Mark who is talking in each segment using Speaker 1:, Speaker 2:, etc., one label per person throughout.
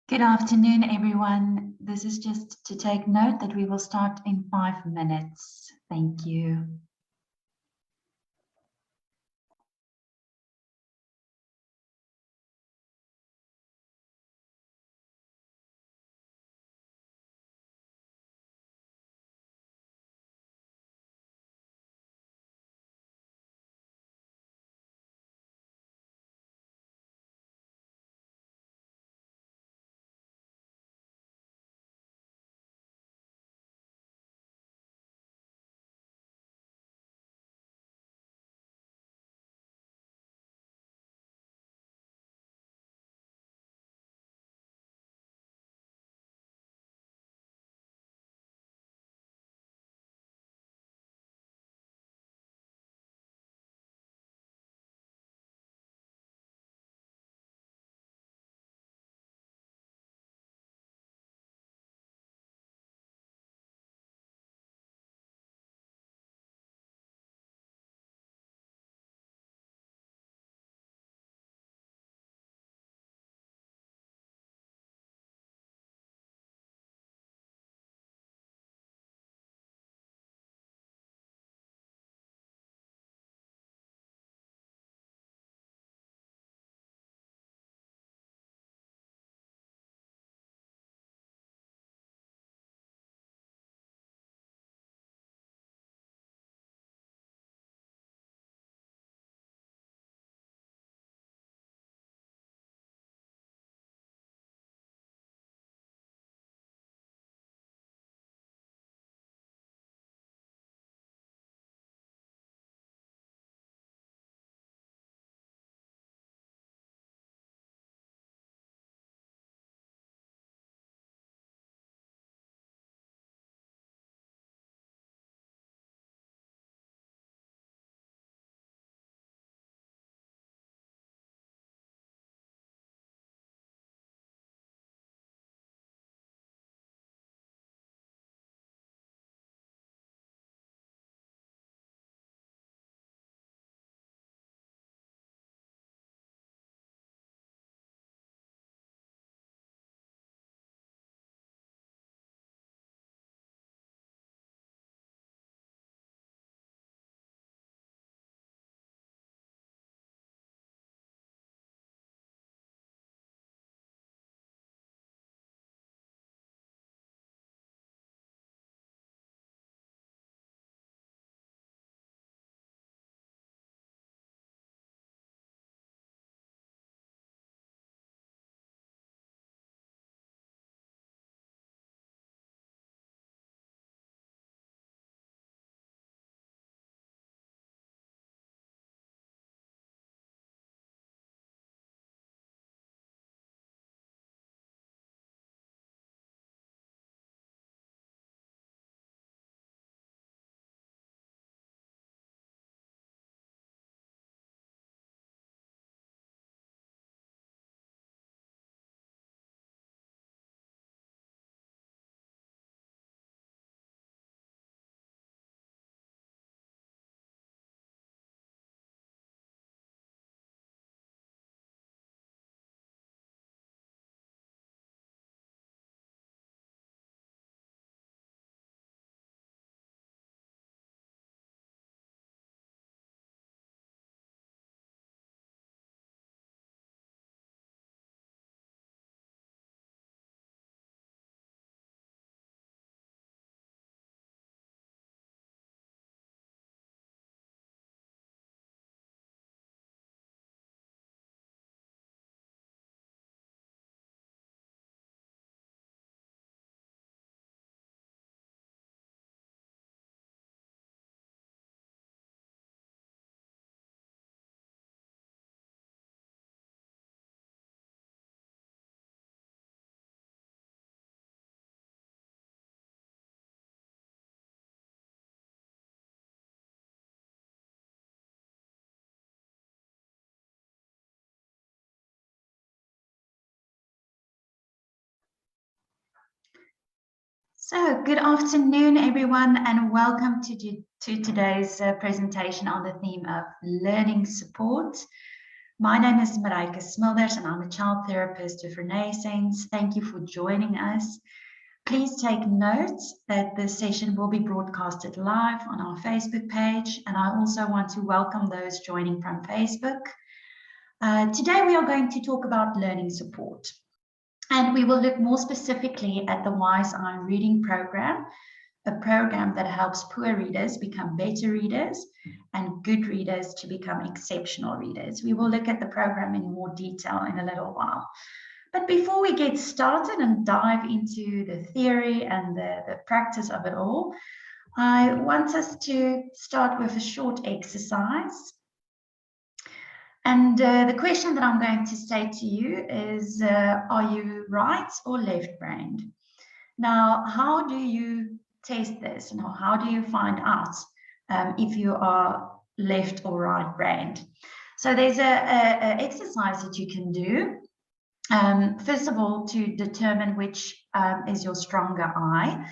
Speaker 1: Good afternoon, everyone. This is just to take note that we will start in 5 minutes. Thank you. So, good afternoon, everyone, and welcome to today's presentation on the theme of learning support. My name is Maryke Smulders, and I'm a child therapist of Renaissance. Thank you for joining us. Please take note that this session will be broadcasted live on our Facebook page, and I also want to welcome those joining from Facebook. Today we are going to talk about learning support, and we will look more specifically at the Wise Eye Reading Program, a program that helps poor readers become better readers and good readers to become exceptional readers. We will look at the program in more detail in a little while. But before we get started and dive into the theory and the practice of it all, I want us to start with a short exercise. And the question that I'm going to say to you is, are you right or left-brained? Now, how do you test this? And how do you find out if you are left or right-brained? So there's a exercise that you can do. First of all, to determine which is your stronger eye.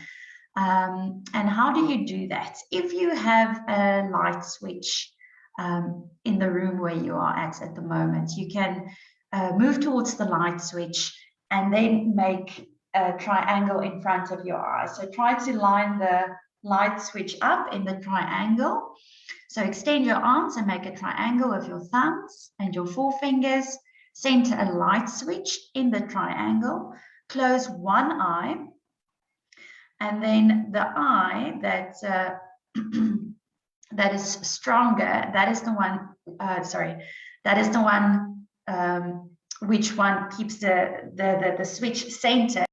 Speaker 1: And how do you do that? If you have a light switch in the room where you are at the moment, you can move towards the light switch and then make a triangle in front of your eye. So try to line the light switch up in the triangle. So extend your arms and make a triangle with your thumbs and your forefingers. Center a light switch in the triangle. Close one eye. And then the eye that that is stronger, that is the one, that is the one which one keeps the switch centered.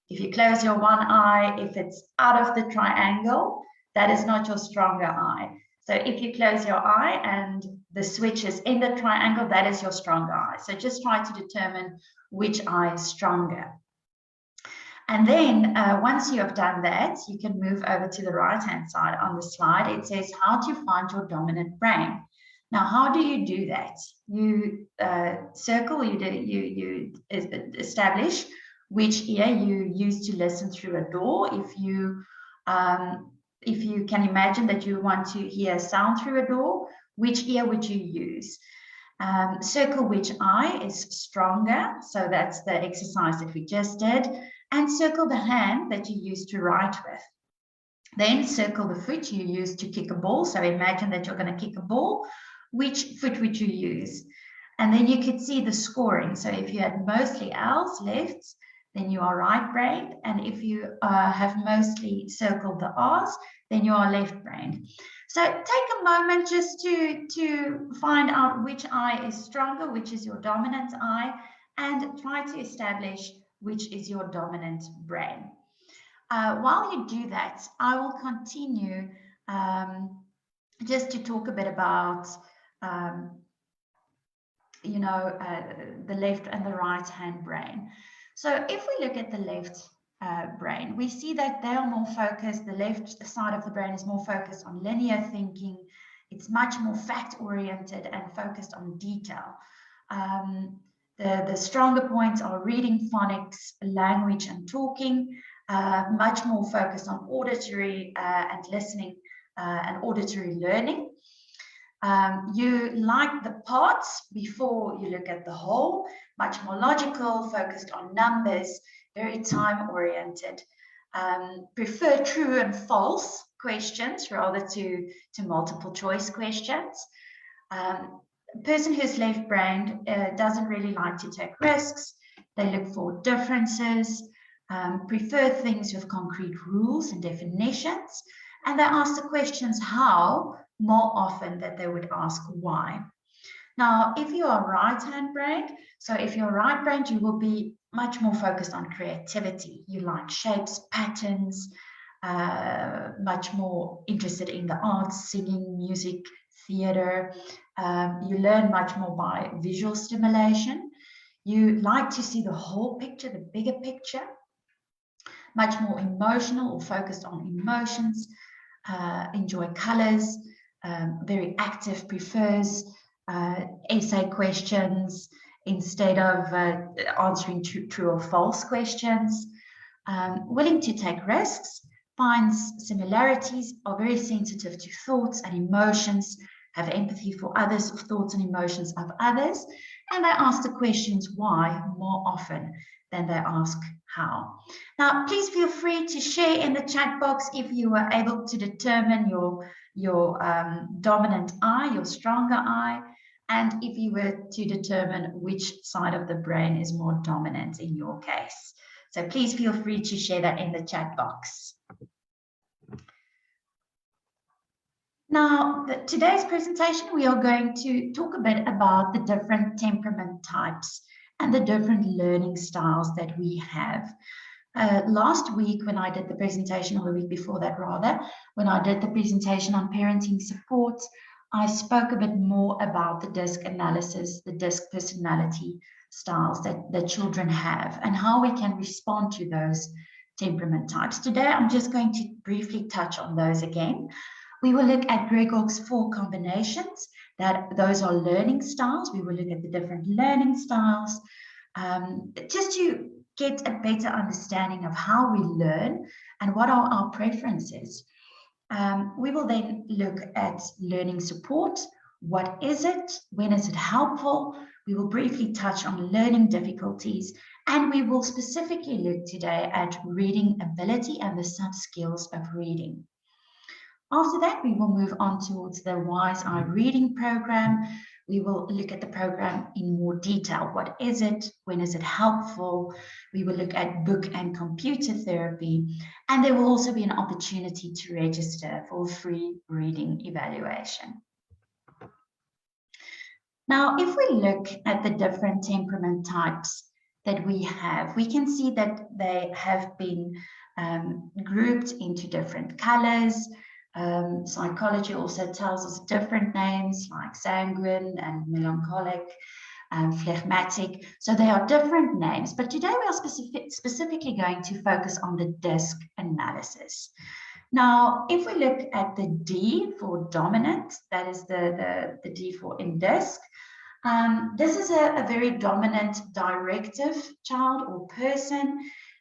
Speaker 1: If you close your one eye, if it's out of the triangle, that is not your stronger eye. So if you close your eye and the switch is in the triangle, that is your stronger eye. So just try to determine which eye is stronger. And then once you have done that, you can move over to the right-hand side on the slide. It says how to find your dominant brain. Now, how do you do that? You circle, you establish which ear you use to listen through a door. If you can imagine that you want to hear sound through a door, which ear would you use? Circle which eye is stronger. So that's the exercise that we just did. And circle the hand that you use to write with. Then circle the foot you use to kick a ball. So imagine that you're going to kick a ball. Which foot would you use? And then you could see the scoring. So if you had mostly L's, lefts, then you are right-brained. And if you have mostly circled the R's, then you are left-brained. So take a moment just to find out which eye is stronger, which is your dominant eye, and try to establish which is your dominant brain. While you do that, I will continue just to talk a bit about the left and the right hand brain. So if we look at the left brain, we see that they are more focused. The left side of the brain is more focused on linear thinking. It's much more fact-oriented and focused on detail. The stronger points are reading, phonics, language, and talking, much more focused on auditory and listening and auditory learning. You like the parts before you look at the whole, much more logical, focused on numbers, very time-oriented. Prefer true and false questions rather to multiple choice questions. A person who's left-brained doesn't really like to take risks. They look for differences, prefer things with concrete rules and definitions, and they ask the questions how more often than they would ask why. Now, if you are right-hand brained, so if you're right-brained, you will be much more focused on creativity. You like shapes, patterns, much more interested in the arts, singing, music, theater. You learn much more by visual stimulation. You like to see the whole picture, the bigger picture. Much more emotional or focused on emotions. Enjoy colors. Very active, prefers essay questions instead of answering true or false questions. Willing to take risks, finds similarities, are very sensitive to thoughts and emotions, have empathy for others, thoughts and emotions of others, and they ask the questions why more often than they ask how. Now, please feel free to share in the chat box if you were able to determine your dominant eye, your stronger eye, and if you were to determine which side of the brain is more dominant in your case. So please feel free to share that in the chat box. Now, today's presentation, we are going to talk a bit about the different temperament types and the different learning styles that we have. Last week when I did the presentation, or the week before that rather, when I did the presentation on parenting support, I spoke a bit more about the DISC analysis, the DISC personality styles that children have and how we can respond to those temperament types. Today, I'm just going to briefly touch on those again. We will look at Gregor's 4 combinations, those are learning styles. We will look at the different learning styles, just to get a better understanding of how we learn and what are our preferences. We will then look at learning support. What is it? When is it helpful? We will briefly touch on learning difficulties, and we will specifically look today at reading ability and the sub-skills of reading. After that, we will move on towards the Wise Eye reading program. We will look at the program in more detail. What is it? When is it helpful? We will look at book and computer therapy. And there will also be an opportunity to register for free reading evaluation. Now, if we look at the different temperament types that we have, we can see that they have been grouped into different colors. Psychology also tells us different names like sanguine and melancholic and phlegmatic. So they are different names, but today we are specifically going to focus on the DISC analysis. Now, if we look at the D for dominant, that is the D for in DISC, this is a very dominant directive child or person.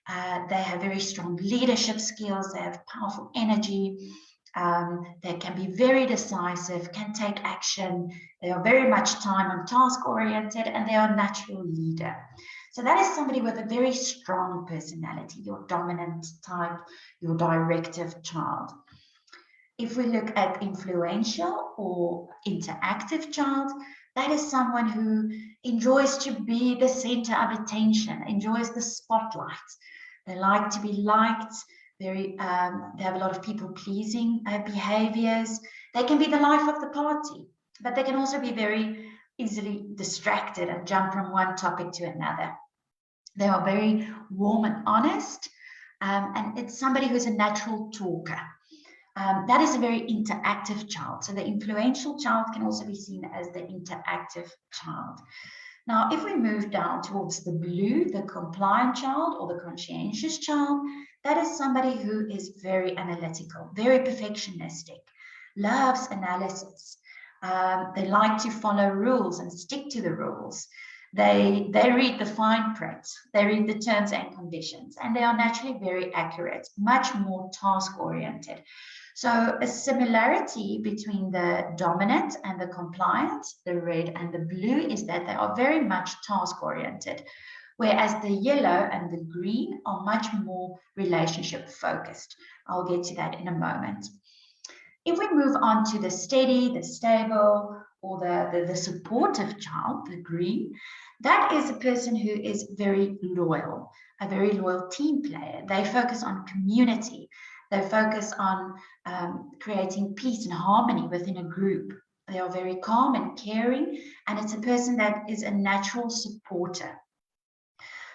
Speaker 1: They have very strong leadership skills, they have powerful energy. They can be very decisive, can take action. They are very much time and task oriented, and they are a natural leader. So that is somebody with a very strong personality, your dominant type, your directive child. If we look at influential or interactive child, that is someone who enjoys to be the center of attention, enjoys the spotlight. They like to be liked. They have a lot of people-pleasing behaviors. They can be the life of the party, but they can also be very easily distracted and jump from one topic to another. They are very warm and honest, and it's somebody who's a natural talker. That is a very interactive child. So the influential child can also be seen as the interactive child. Now, if we move down towards the blue, the compliant child or the conscientious child, that is somebody who is very analytical, very perfectionistic, loves analysis. They like to follow rules and stick to the rules. They read the fine print, they read the terms and conditions, and they are naturally very accurate, much more task-oriented. So a similarity between the dominant and the compliant, the red and the blue, is that they are very much task-oriented, whereas the yellow and the green are much more relationship-focused. I'll get to that in a moment. If we move on to the steady, the stable, or the supportive child, the green, that is a person who is very loyal, a very loyal team player. They focus on community. They focus on creating peace and harmony within a group. They are very calm and caring, and it's a person that is a natural supporter.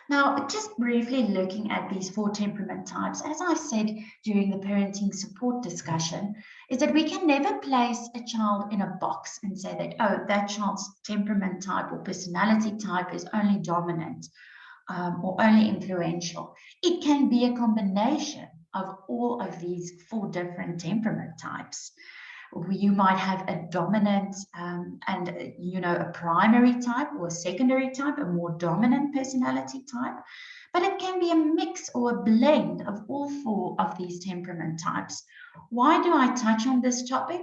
Speaker 1: Now, just briefly looking at these 4 temperament types, as I said during the parenting support discussion, is that we can never place a child in a box and say that, oh, that child's temperament type or personality type is only dominant or only influential. It can be a combination of all of these 4 different temperament types. You might have a dominant and a primary type or a secondary type, a more dominant personality type, but it can be a mix or a blend of all 4 of these temperament types. Why do I touch on this topic?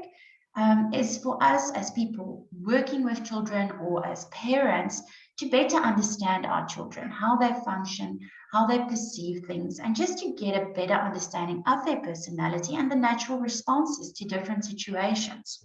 Speaker 1: is for us as people working with children or as parents to better understand our children, how they function, how they perceive things, and just to get a better understanding of their personality and the natural responses to different situations.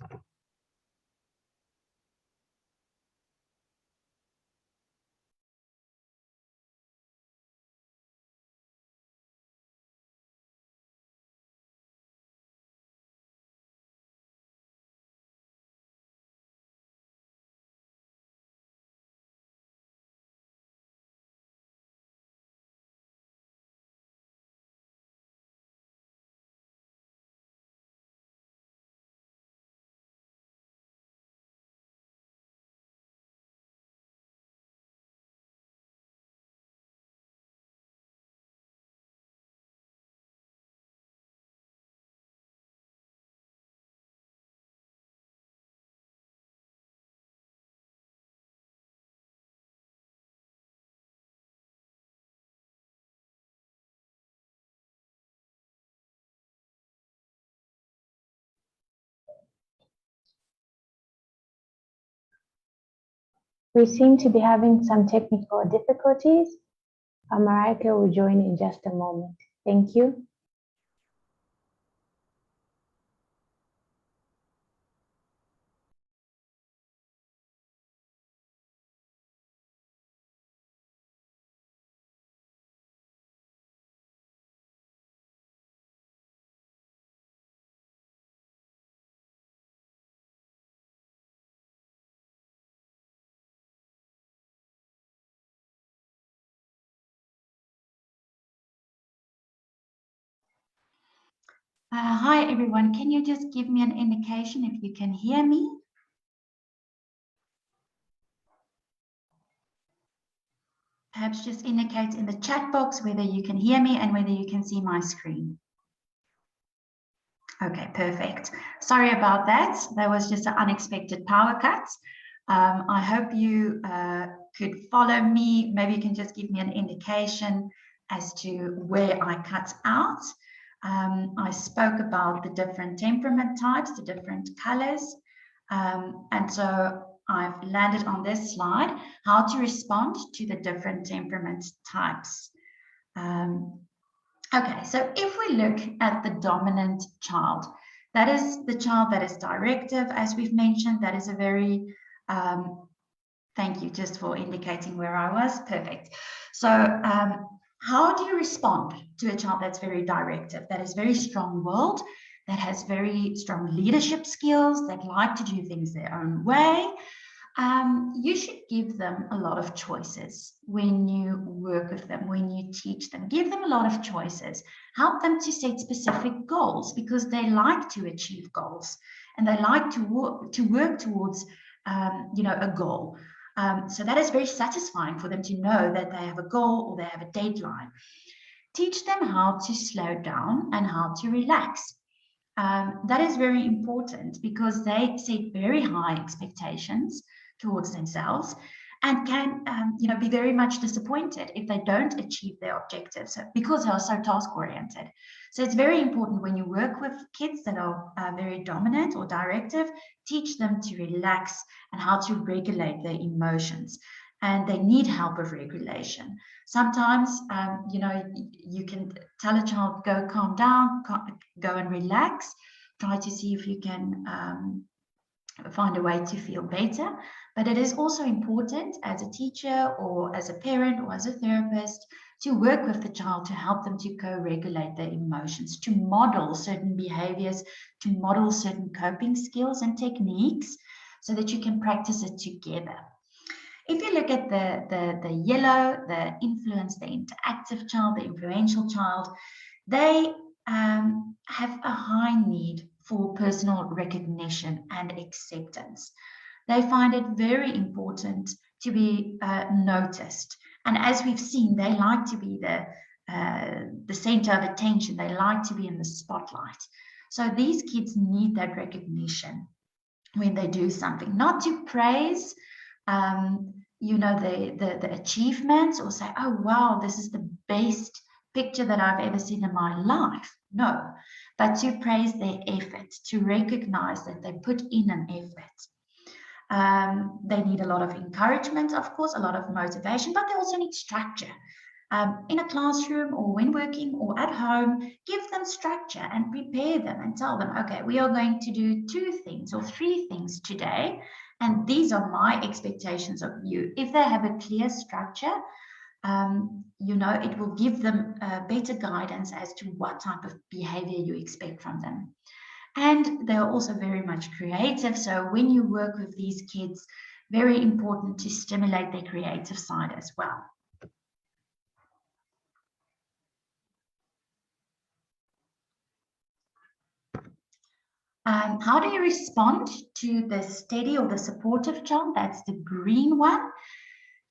Speaker 2: We seem to be having some technical difficulties. Maryke will join in just a moment. Thank you.
Speaker 1: Hi, everyone. Can you just give me an indication if you can hear me? Perhaps just indicate in the chat box whether you can hear me and whether you can see my screen. Okay, perfect. Sorry about that. There was just an unexpected power cut. I hope you could follow me. Maybe you can just give me an indication as to where I cut out. I spoke about the different temperament types, the different colors. And so I've landed on this slide, how to respond to the different temperament types. Okay, so if we look at the dominant child, that is the child that is directive, as we've mentioned. That is a very, thank you just for indicating where I was, perfect. So how do you respond to a child that's very directive, that is very strong-willed, that has very strong leadership skills, that like to do things their own way? You should give them a lot of choices when you work with them, when you teach them. Give them a lot of choices. Help them to set specific goals because they like to achieve goals and they like to work towards, a goal. So that is very satisfying for them to know that they have a goal or they have a deadline. Teach them how to slow down and how to relax. That is very important because they set very high expectations towards themselves and can be very much disappointed if they don't achieve their objectives because they are so task oriented. So it's very important when you work with kids that are very dominant or directive, teach them to relax and how to regulate their emotions. And they need help with regulation. Sometimes, you can tell a child, go calm down, go and relax, try to see if you can find a way to feel better. But it is also important as a teacher or as a parent or as a therapist to work with the child to help them to co-regulate their emotions, to model certain behaviors, to model certain coping skills and techniques so that you can practice it together. If you look at the yellow, the influence, the interactive child, the influential child, they have a high need for personal recognition and acceptance. They find it very important to be noticed. And as we've seen, they like to be the center of attention. They like to be in the spotlight. So these kids need that recognition when they do something, not to praise the achievements or say, oh, wow, this is the best picture that I've ever seen in my life. No, but to praise their effort, to recognize that they put in an effort. They need a lot of encouragement, of course, a lot of motivation, but they also need structure. In a classroom or when working or at home, give them structure and prepare them and tell them, okay, we are going to do 2 things or 3 things today, and these are my expectations of you. If they have a clear structure, it will give them better guidance as to what type of behavior you expect from them. And they are also very much creative. So when you work with these kids, very important to stimulate their creative side as well. How do you respond to the steady or the supportive child? That's the green one.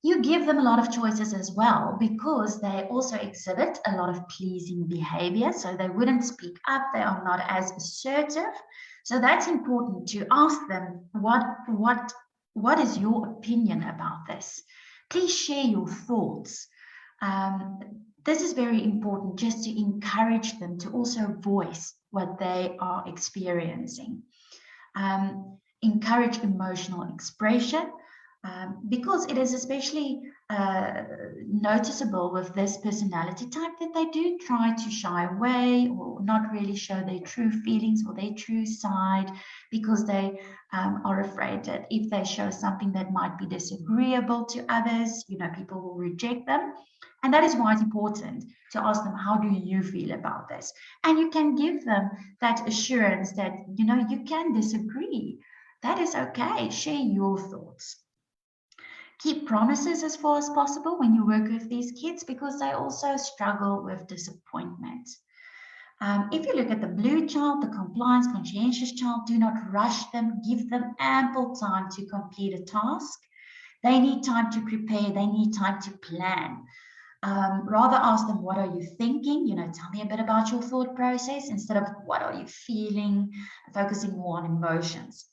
Speaker 1: You give them a lot of choices as well, because they also exhibit a lot of pleasing behavior. So they wouldn't speak up. They are not as assertive. So that's important to ask them, what is your opinion about this? Please share your thoughts. This is very important, just to encourage them to also voice what they are experiencing. Encourage emotional expression. Because it is especially noticeable with this personality type that they do try to shy away or not really show their true feelings or their true side, because they are afraid that if they show something that might be disagreeable to others, people will reject them. And that is why it's important to ask them, how do you feel about this? And you can give them that assurance that, you can disagree. That is okay. Share your thoughts. Keep promises as far as possible when you work with these kids, because they also struggle with disappointment. If you look at the blue child, the compliance, conscientious child, do not rush them. Give them ample time to complete a task. They need time to prepare. They need time to plan. Rather ask them, what are you thinking? Tell me a bit about your thought process, instead of what are you feeling, focusing more on emotions.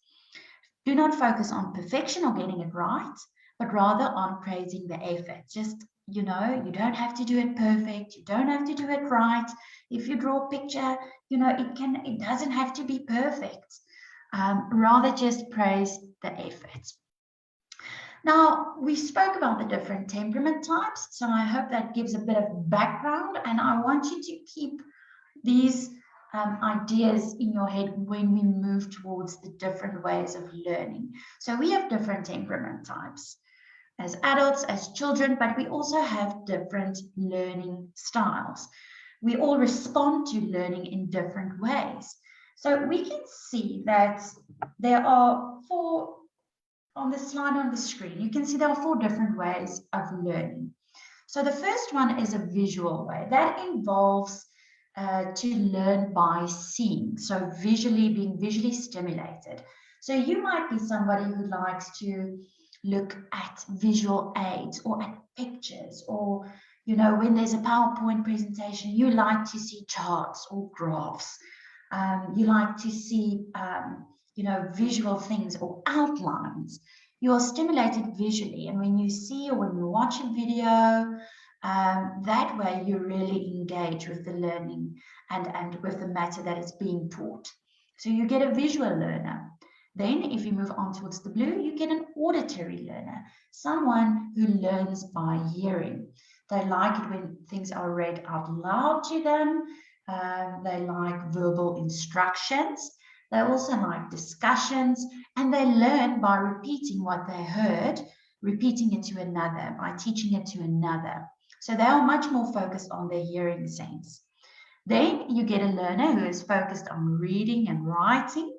Speaker 1: Do not focus on perfection or getting it right, but rather on praising the effort. Just, you don't have to do it perfect. You don't have to do it right. If you draw a picture, it doesn't have to be perfect. Rather just praise the effort. Now, we spoke about the different temperament types, so I hope that gives a bit of background, and I want you to keep these ideas in your head when we move towards the different ways of learning. So we have different temperament types as adults, as children, but we also have different learning styles. We all respond to learning in different ways. So we can see that there are 4, on the slide on the screen, you can see there are 4 different ways of learning. So the first one is a visual way. That involves to learn by seeing, so being visually stimulated. So you might be somebody who likes to look at visual aids or at pictures, or when there's a PowerPoint presentation, you like to see charts or graphs. You like to see visual things or outlines. You are stimulated visually, and when you see or when you watch a video, that way you really engage with the learning and with the matter that is being taught. So you get a visual learner. Then if you move on towards the blue, you get an auditory learner, someone who learns by hearing. They like it when things are read out loud to them. They like verbal instructions. They also like discussions, and they learn by repeating what they heard, repeating it to another, by teaching it to another. So they are much more focused on their hearing sense. Then you get a learner who is focused on reading and writing.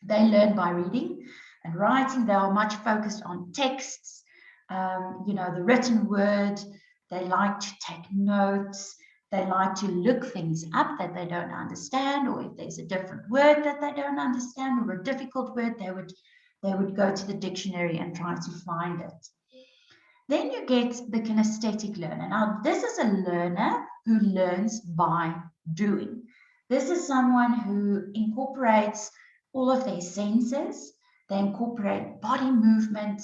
Speaker 1: They learn by reading and writing. They are much focused on texts, the written word. They like to take notes. They like to look things up that they don't understand, or if there's a different word that they don't understand or a difficult word, they would go to the dictionary and try to find it. Then you get the kinesthetic learner. Now, this is a learner who learns by doing. This is someone who incorporates all of their senses. They incorporate body movement.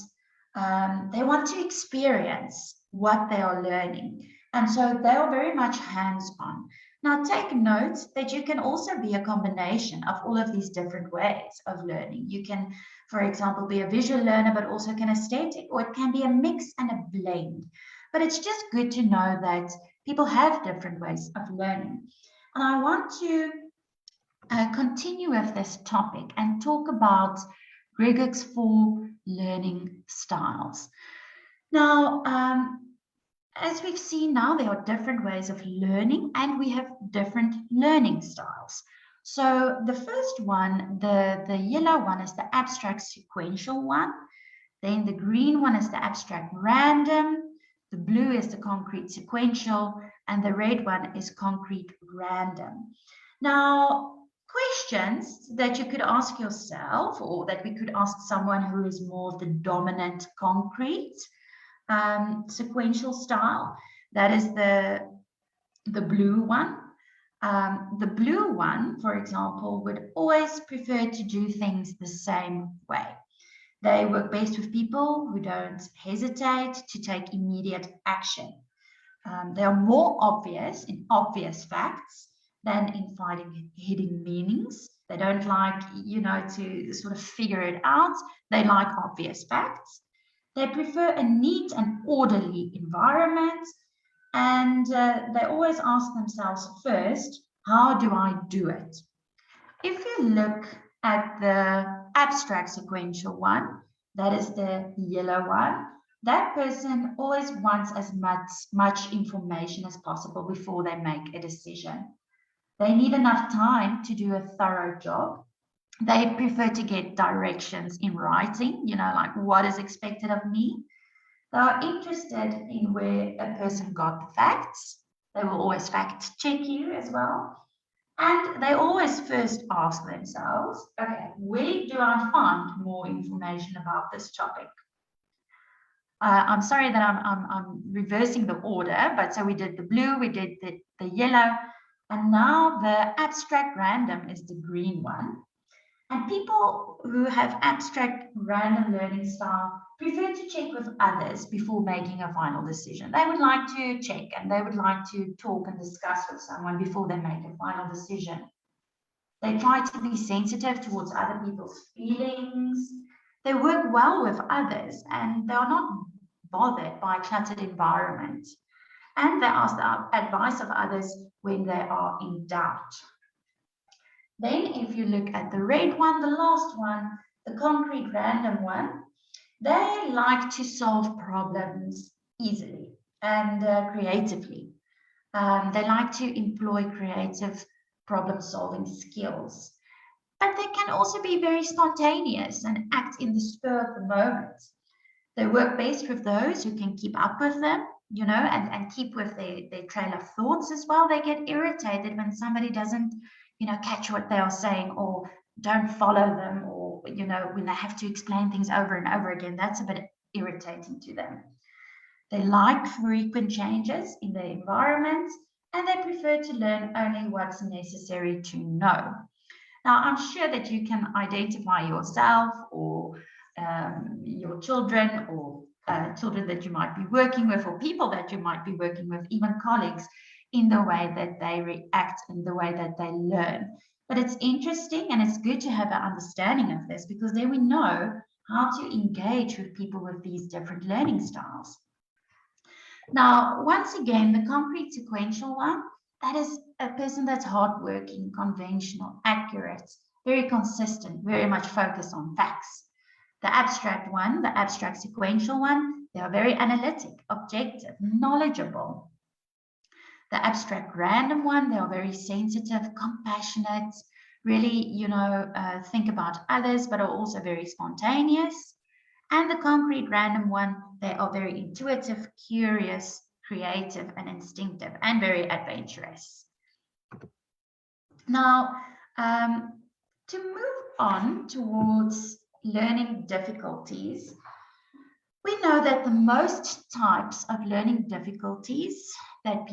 Speaker 1: They want to experience what they are learning. And so they are very much hands-on. Now, take note that you can also be a combination of all of these different ways of learning. You can, for example, be a visual learner, but also kinesthetic, or it can be a mix and a blend. But it's just good to know that people have different ways of learning. And I want to continue with this topic and talk about Gregor's 4 learning styles. Now, as we've seen now, there are different ways of learning and we have different learning styles. So the first one, the yellow one, is the abstract sequential one. Then the green one is the abstract random. The blue is the concrete sequential, and the red one is concrete random. Now, questions that you could ask yourself, or that we could ask someone who is more the dominant concrete sequential style, that is the blue one. The blue one, for example, would always prefer to do things the same way. They work best with people who don't hesitate to take immediate action. They are more obvious in obvious facts than in finding hidden meanings. They don't like, to sort of figure it out. They like obvious facts. They prefer a neat and orderly environment. And they always ask themselves first, how do I do it? If you look at the abstract sequential one, that is the yellow one, that person always wants as much information as possible before they make a decision. They need enough time to do a thorough job. They prefer to get directions in writing, like what is expected of me. They are interested in where a person got the facts. They will always fact check you as well. And they always first ask themselves, okay, where do I find more information about this topic? I'm sorry that I'm reversing the order, but so we did the blue, we did the yellow, and now the abstract random is the green one. And people who have abstract random learning style prefer to check with others before making a final decision. They would like to check and they would like to talk and discuss with someone before they make a final decision. They try to be sensitive towards other people's feelings. They work well with others and they are not bothered by a cluttered environment. And they ask the advice of others when they are in doubt. Then if you look at the red one, the last one, the concrete random one, they like to solve problems easily and creatively. They like to employ creative problem-solving skills. But they can also be very spontaneous and act in the spur of the moment. They work best with those who can keep up with them, and keep with their trail of thoughts as well. They get irritated when somebody doesn't catch what they are saying or don't follow them, or, when they have to explain things over and over again. That's a bit irritating to them. They like frequent changes in their environment, and they prefer to learn only what's necessary to know. Now, I'm sure that you can identify yourself or your children or children that you might be working with, or people that you might be working with, even colleagues, in the way that they react and the way that they learn. But it's interesting and it's good to have an understanding of this, because then we know how to engage with people with these different learning styles. Now, once again, the concrete sequential one, that is a person that's hardworking, conventional, accurate, very consistent, very much focused on facts. The abstract one, the abstract sequential one, they are very analytic, objective, knowledgeable. The abstract random one, they are very sensitive, compassionate, really, think about others, but are also very spontaneous. And the concrete random one, they are very intuitive, curious, creative, and instinctive, and very adventurous. Now, to move on towards learning difficulties, we know that the most types of learning difficulties that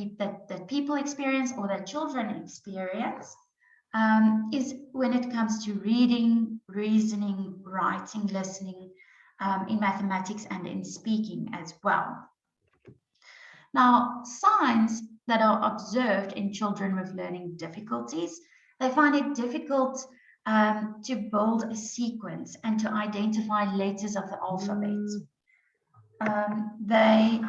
Speaker 1: people experience or that children experience is when it comes to reading, reasoning, writing, listening, in mathematics and in speaking as well. Now, signs that are observed in children with learning difficulties, they find it difficult to build a sequence and to identify letters of the alphabet. They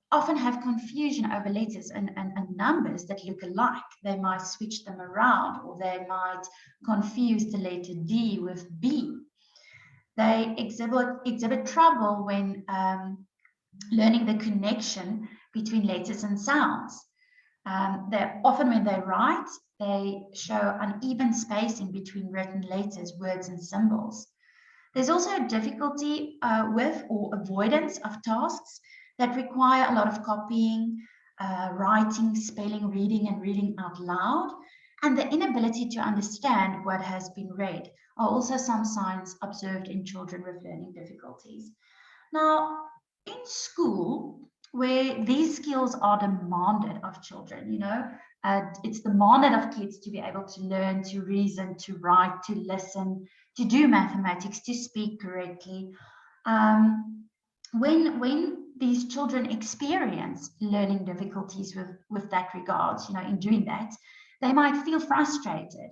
Speaker 1: often have confusion over letters and numbers that look alike. They might switch them around, or they might confuse the letter D with B. They exhibit trouble when learning the connection between letters and sounds. Often when they write, they show uneven spacing between written letters, words, and symbols. There's also a difficulty with or avoidance of tasks that require a lot of copying, writing, spelling, reading, and reading out loud, and the inability to understand what has been read are also some signs observed in children with learning difficulties. Now, in school, where these skills are demanded of children, it's demanded of kids to be able to learn, to reason, to write, to listen, to do mathematics, to speak correctly. When these children experience learning difficulties with that regards, in doing that, they might feel frustrated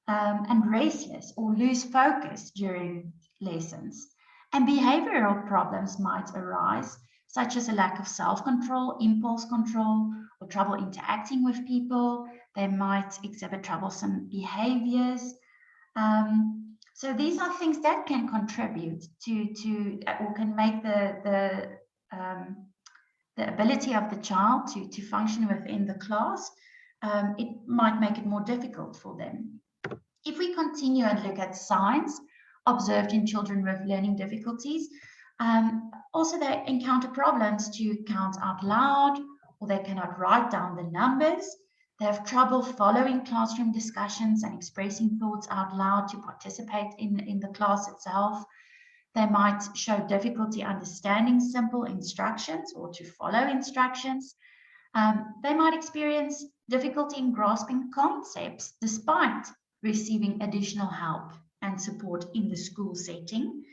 Speaker 1: and restless or lose focus during lessons. And behavioral problems might arise, such as a lack of self-control, impulse control, or trouble interacting with people. They might exhibit troublesome behaviors. So these are things that can contribute to or can make the ability of the child to function within the class. It might make it more difficult for them. If we continue and look at signs observed in children with learning difficulties, also they encounter problems to count out loud, or they cannot write down the numbers. They have trouble following classroom discussions and expressing thoughts out loud to participate in the class itself. They might show difficulty understanding simple instructions or to follow instructions. They might experience difficulty in grasping concepts despite receiving additional help and support in the school setting.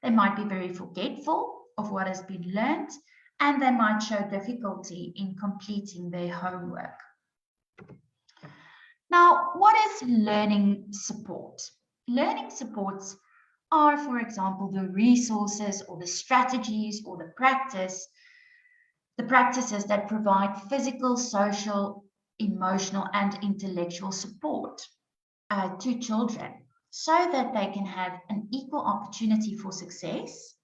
Speaker 1: They might be very forgetful of what has been learned, and they might show difficulty in completing their homework. Now, what is learning support? Learning supports are, for example, the resources or the strategies or the practices that provide physical, social, emotional, and intellectual support to children so that they can have an equal opportunity for success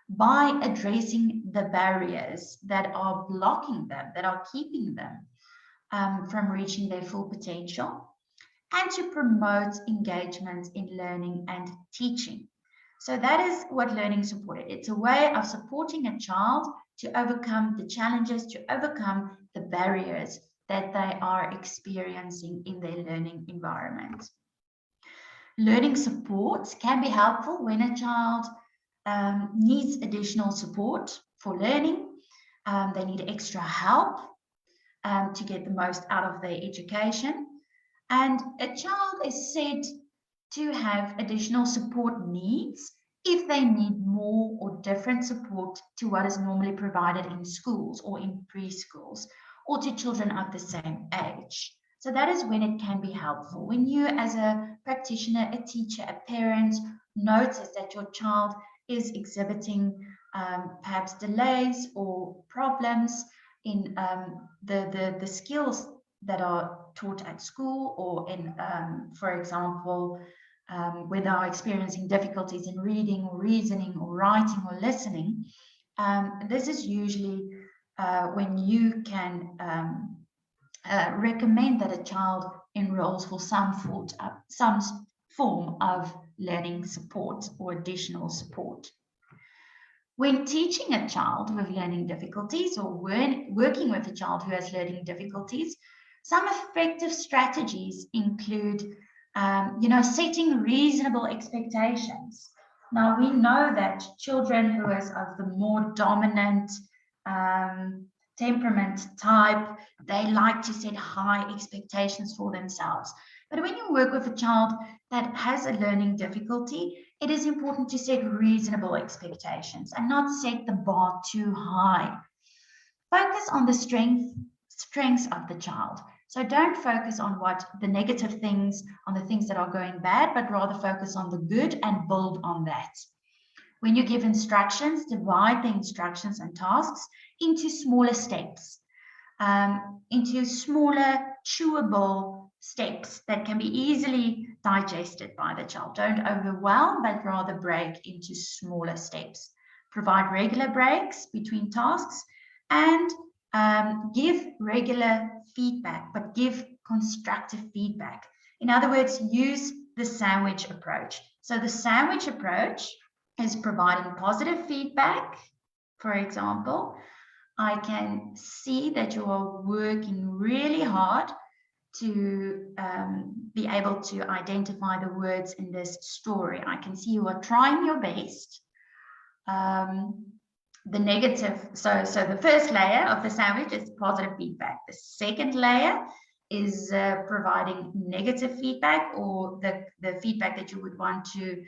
Speaker 1: by addressing the barriers that are blocking them, that are keeping them from reaching their full potential, and to promote engagement in learning and teaching. So that is what learning support is. It's a way of supporting a child to overcome the challenges, to overcome the barriers that they are experiencing in their learning environment. Learning support can be helpful when a child needs additional support for learning. They need extra help to get the most out of their education. And a child is said to have additional support needs if they need more or different support to what is normally provided in schools or in preschools or to children of the same age. So that is when it can be helpful. When you as a practitioner, a teacher, a parent notice that your child is exhibiting perhaps delays or problems in the skills that are taught at school, or in, for example, when they are experiencing difficulties in reading or reasoning or writing or listening, this is usually when you can recommend that a child enrolls for some form of learning support or additional support. When teaching a child with learning difficulties or working with a child who has learning difficulties, some effective strategies include, setting reasonable expectations. Now, we know that children who is of the more dominant temperament type, they like to set high expectations for themselves. But when you work with a child that has a learning difficulty, it is important to set reasonable expectations and not set the bar too high. focus on the strengths of the child. So don't focus on what the negative things, on the things that are going bad, but rather focus on the good and build on that. When you give instructions, divide the instructions and tasks into smaller steps, into smaller, chewable steps that can be easily digested by the child. Don't overwhelm, but rather break into smaller steps. Provide regular breaks between tasks and give regular feedback, but give constructive feedback. In other words, use the sandwich approach. So the sandwich approach is providing positive feedback. For example, I can see that you are working really hard to be able to identify the words in this story. I can see you are trying your best. The negative, so the first layer of the sandwich is positive feedback. The second layer is providing negative feedback, or the feedback that you would want to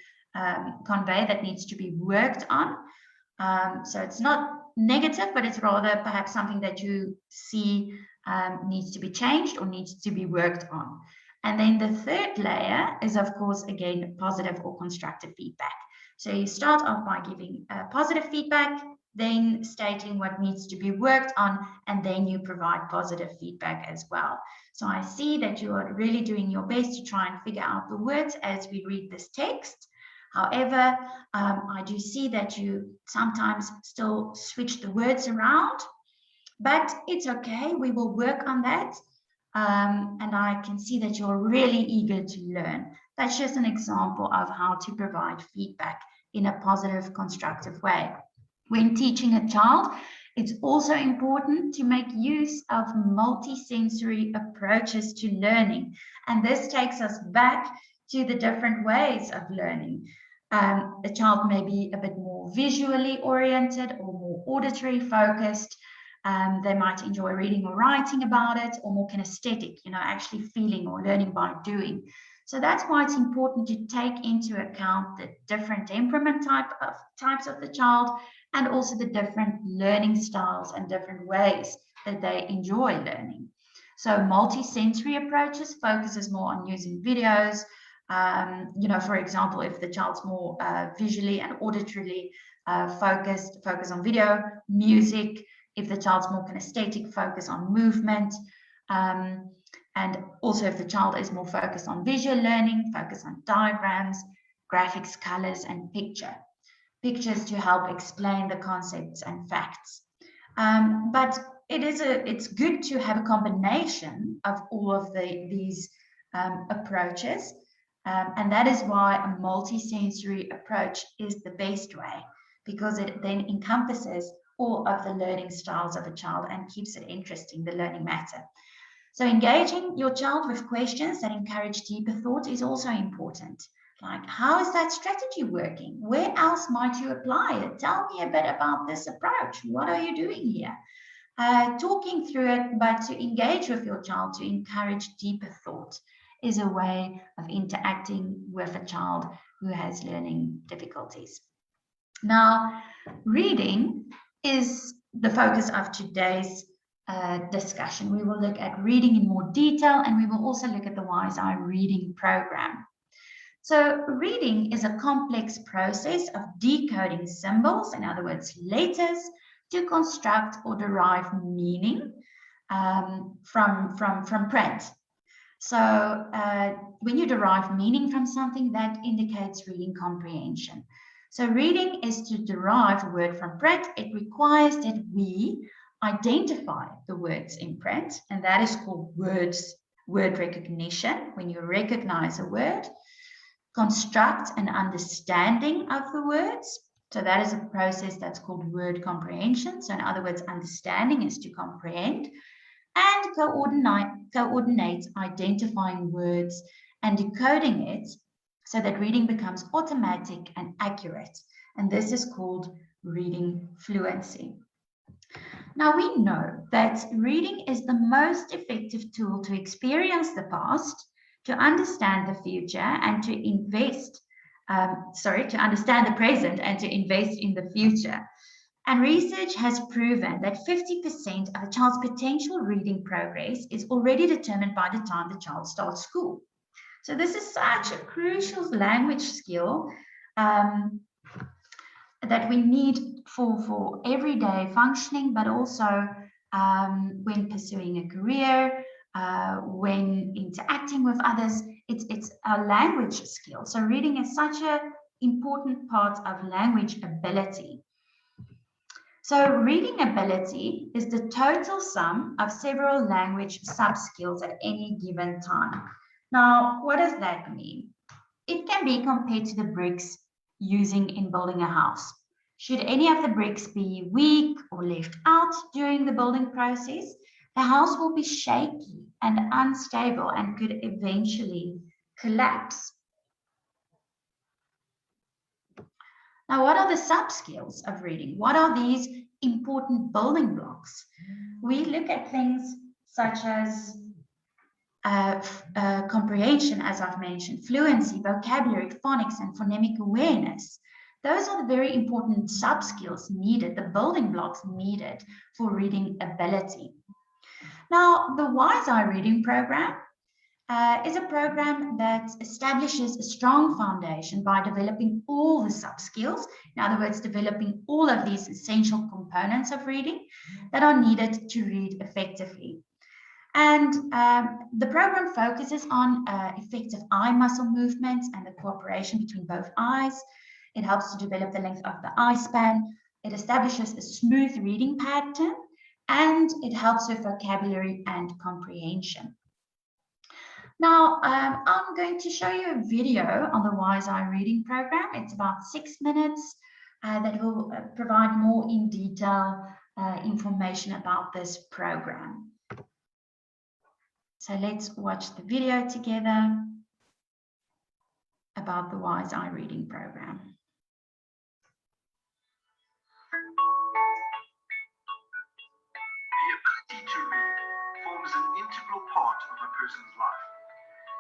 Speaker 1: convey that needs to be worked on. So it's not negative, but it's rather perhaps something that you see needs to be changed or needs to be worked on. And then the third layer is, of course, again, positive or constructive feedback. So you start off by giving positive feedback, then stating what needs to be worked on, and then you provide positive feedback as well. So I see that you are really doing your best to try and figure out the words as we read this text. However, I do see that you sometimes still switch the words around, but it's okay. We will work on that. And I can see that you're really eager to learn. That's just an example of how to provide feedback in a positive, constructive way. When teaching a child, it's also important to make use of multisensory approaches to learning. And this takes us back to the different ways of learning. A child may be a bit more visually oriented or more auditory focused. They might enjoy reading or writing about it, or more kinesthetic, actually feeling or learning by doing. So that's why it's important to take into account the different temperament types of the child, and also the different learning styles and different ways that they enjoy learning. So multi-sensory approaches focuses more on using videos. For example, if the child's more visually and auditorily focus on video, music. If the child's more kinesthetic, focus on movement. And also if the child is more focused on visual learning, focus on diagrams, graphics, colors, and pictures to help explain the concepts and facts. But it's good to have a combination of all of these approaches. And that is why a multi-sensory approach is the best way, because it then encompasses all of the learning styles of a child and keeps it interesting, the learning matter. So engaging your child with questions that encourage deeper thought is also important. Like, how is that strategy working? Where else might you apply it? Tell me a bit about this approach. What are you doing here? Talking through it, but to engage with your child to encourage deeper thought is a way of interacting with a child who has learning difficulties. Now, reading is the focus of today's discussion. We will look at reading in more detail, and we will also look at the Wise Eye reading program. So reading is a complex process of decoding symbols, in other words, letters, to construct or derive meaning from print. So when you derive meaning from something, that indicates reading comprehension. So reading is to derive a word from print. It requires that we identify the words in print, and that is called word recognition. When you recognize a word, construct an understanding of the words. So that is a process that's called word comprehension. So in other words, understanding is to comprehend, and coordinate identifying words and decoding it so that reading becomes automatic and accurate. And this is called reading fluency. Now we know that reading is the most effective tool to experience the past, to understand the future, and to understand the present and to invest in the future. And research has proven that 50% of a child's potential reading progress is already determined by the time the child starts school. So this is such a crucial language skill that we need for everyday functioning, but also when pursuing a career, when interacting with others. It's a language skill. So reading is such an important part of language ability. So reading ability is the total sum of several language sub-skills at any given time. Now, what does that mean? It can be compared to the bricks using in building a house. Should any of the bricks be weak or left out during the building process, the house will be shaky and unstable and could eventually collapse. Now, what are the sub-skills of reading? What are these important building blocks? We look at things such as comprehension, as I've mentioned, fluency, vocabulary, phonics, and phonemic awareness. Those are the very important sub-skills needed, the building blocks needed for reading ability. Now, the Wise Eye Reading Program is a program that establishes a strong foundation by developing all the sub-skills. In other words, developing all of these essential components of reading that are needed to read effectively. And the program focuses on effective eye muscle movements and the cooperation between both eyes. It helps to develop the length of the eye span. It establishes a smooth reading pattern, and it helps with vocabulary and comprehension. Now, I'm going to show you a video on the Wise Eye Reading Program. It's about 6 minutes that will provide more in detail information about this program. So let's watch the video together about the Wise Eye Reading Program.
Speaker 3: The ability to read forms an integral part of a person's life.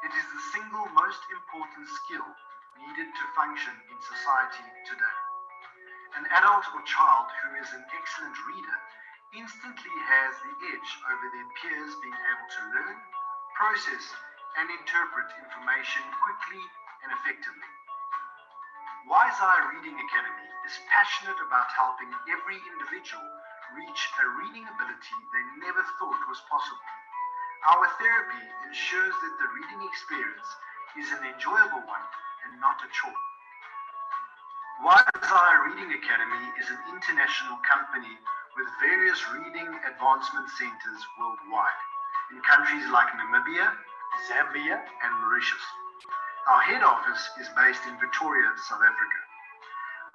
Speaker 3: It is the single most important skill needed to function in society today. An adult or child who is an excellent reader instantly has the edge over their peers, being able to learn, process, and interpret information quickly and effectively. Wise Eye Reading Academy is passionate about helping every individual reach a reading ability they never thought was possible. Our therapy ensures that the reading experience is an enjoyable one and not a chore. Wise Eye Reading Academy is an international company with various reading advancement centers worldwide in countries like Namibia, Zambia, and Mauritius. Our head office is based in Pretoria, South Africa.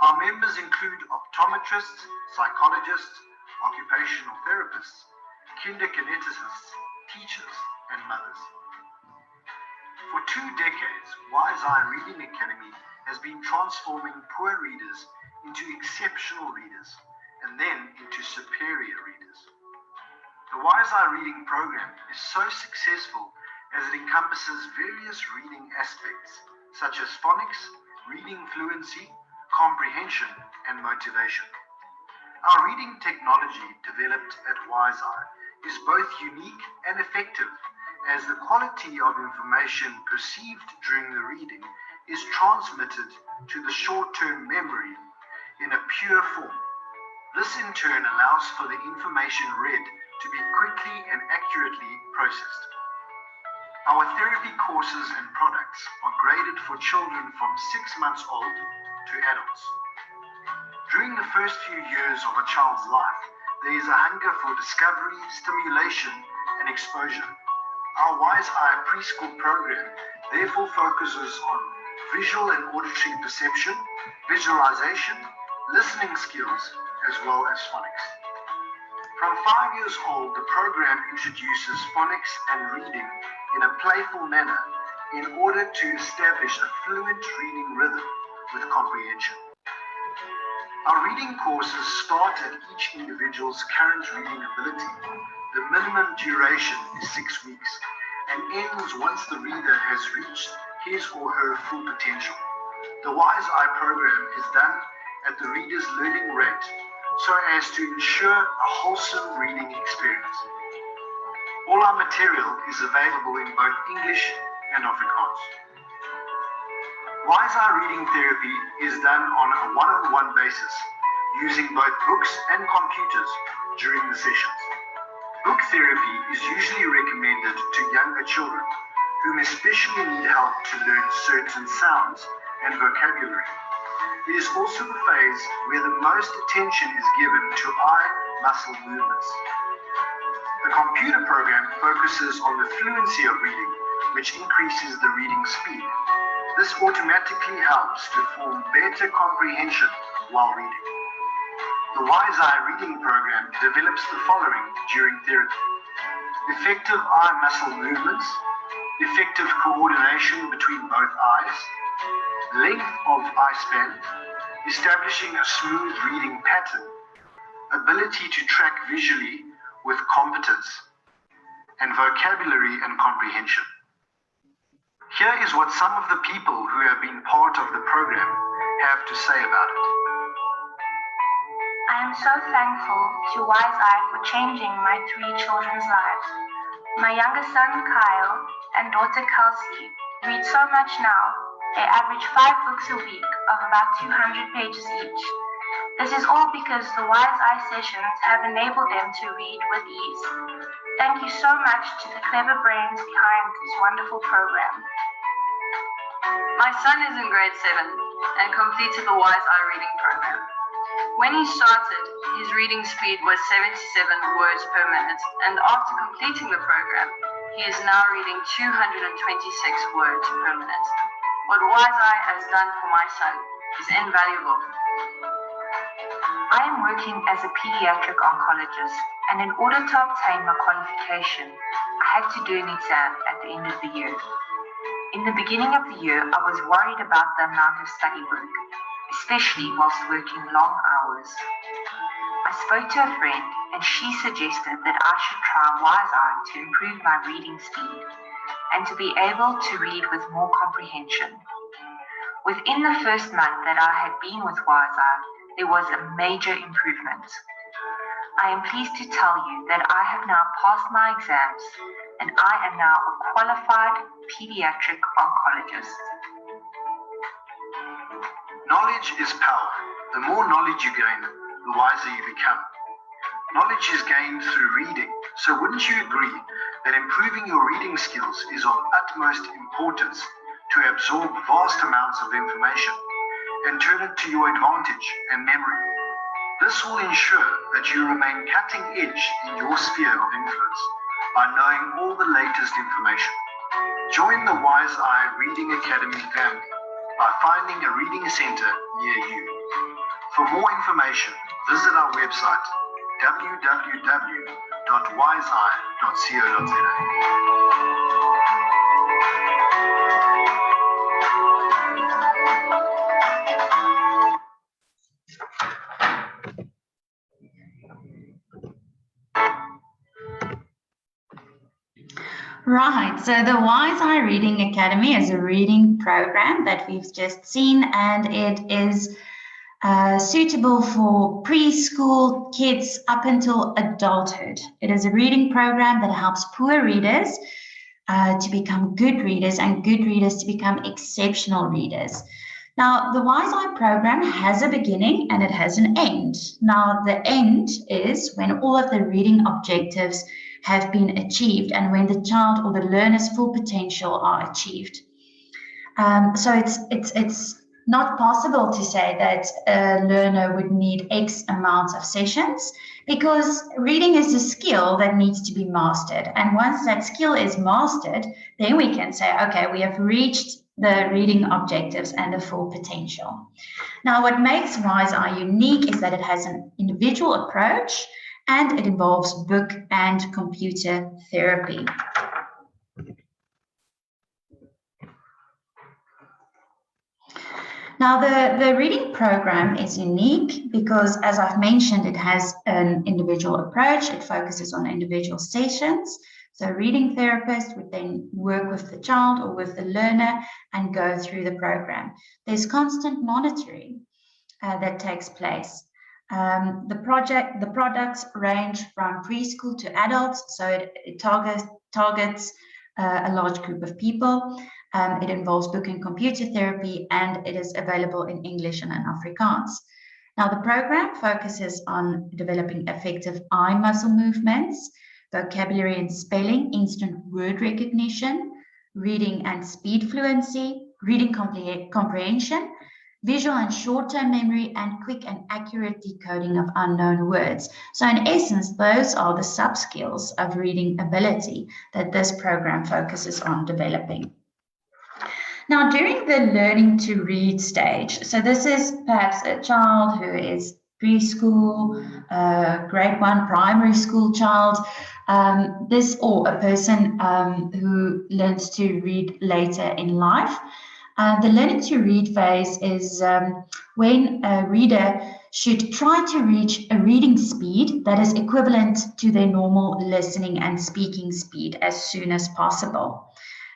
Speaker 3: Our members include optometrists, psychologists, occupational therapists, kinderkineticists, teachers, and mothers. For 2 decades, Wise Eye Reading Academy has been transforming poor readers into exceptional readers and then into superior readers. The Wise Eye Reading Program is so successful as it encompasses various reading aspects such as phonics, reading fluency, comprehension, and motivation. Our reading technology developed at Wise Eye is both unique and effective, as the quality of information perceived during the reading is transmitted to the short-term memory in a pure form. This in turn allows for the information read to be quickly and accurately processed. Our therapy courses and products are graded for children from 6 months old to adults. During the first few years of a child's life, there is a hunger for discovery, stimulation, and exposure. Our Wise Eye preschool program therefore focuses on visual and auditory perception, visualization, listening skills, as well as phonics. From 5 years old, the program introduces phonics and reading in a playful manner in order to establish a fluent reading rhythm with comprehension. Our reading courses start at each individual's current reading ability. The minimum duration is 6 weeks and ends once the reader has reached his or her full potential. The Wise Eye program is done at the reader's learning rate so as to ensure a wholesome reading experience. All our material is available in both English and Afrikaans. Wise Eye reading therapy is done on a one-on-one basis, using both books and computers during the sessions. Book therapy is usually recommended to younger children, whom especially need help to learn certain sounds and vocabulary. It is also the phase where the most attention is given to eye muscle movements. The computer program focuses on the fluency of reading, which increases the reading speed. This automatically helps to form better comprehension while reading. The Wise Eye reading program develops the following during therapy: effective eye muscle movements, effective coordination between both eyes, length of eye span, establishing a smooth reading pattern, ability to track visually with competence, and vocabulary and comprehension. Here is what some of the people who have been part of the program have to say about it.
Speaker 4: I am so thankful to Wise Eye for changing my 3 children's lives. My youngest son, Kyle, and daughter, Kelsey, read so much now. They average 5 books a week of about 200 pages each. This is all because the Wise Eye sessions have enabled them to read with ease. Thank you so much to the clever brains behind this wonderful program.
Speaker 5: My son is in grade 7 and completed the Wise Eye reading program. When he started, his reading speed was 77 words per minute, and after completing the program, he is now reading 226 words per minute. What Wise Eye has done for my son is invaluable.
Speaker 6: I am working as a pediatric oncologist, and in order to obtain my qualification, I had to do an exam at the end of the year. In the beginning of the year, I was worried about the amount of study work, especially whilst working long hours. I spoke to a friend, and she suggested that I should try Wise Eye to improve my reading speed and to be able to read with more comprehension. Within the first month that I had been with Wise Eye, there was a major improvement. I am pleased to tell you that I have now passed my exams and I am now a qualified pediatric oncologist.
Speaker 3: Knowledge is power. The more knowledge you gain, the wiser you become. Knowledge is gained through reading, so wouldn't you agree that improving your reading skills is of utmost importance to absorb vast amounts of information and turn it to your advantage and memory? This will ensure that you remain cutting edge in your sphere of influence by knowing all the latest information. Join the Wise Eye Reading Academy family by finding a reading center near you. For more information, visit our website www.wiseeye.co.za.
Speaker 1: Right, so the Wise Eye Reading Academy is a reading program that we've just seen, and it is suitable for preschool kids up until adulthood. It is a reading program that helps poor readers to become good readers and good readers to become exceptional readers. Now, the Wise Eye program has a beginning and it has an end. Now, the end is when all of the reading objectives have been achieved and when the child or the learner's full potential are achieved. So it's not possible to say that a learner would need X amount of sessions, because reading is a skill that needs to be mastered. And once that skill is mastered, then we can say, okay, we have reached the reading objectives and the full potential. Now, what makes Wise Eye unique is that it has an individual approach and it involves book and computer therapy. Now, the reading program is unique because, as I've mentioned, it has an individual approach. It focuses on individual sessions. So a reading therapist would then work with the child or with the learner and go through the program. There's constant monitoring that takes place. The products range from preschool to adults, so it targets a large group of people. It involves book and computer therapy, and it is available in English and in Afrikaans. Now, the program focuses on developing effective eye muscle movements, vocabulary and spelling, instant word recognition, reading and speed fluency, reading comprehension, visual and short-term memory, and quick and accurate decoding of unknown words. So in essence, those are the sub-skills of reading ability that this program focuses on developing. Now, during the learning to read stage, so this is perhaps a child who is preschool, grade 1 primary school child, or a person who learns to read later in life. The learning to read phase is when a reader should try to reach a reading speed that is equivalent to their normal listening and speaking speed as soon as possible.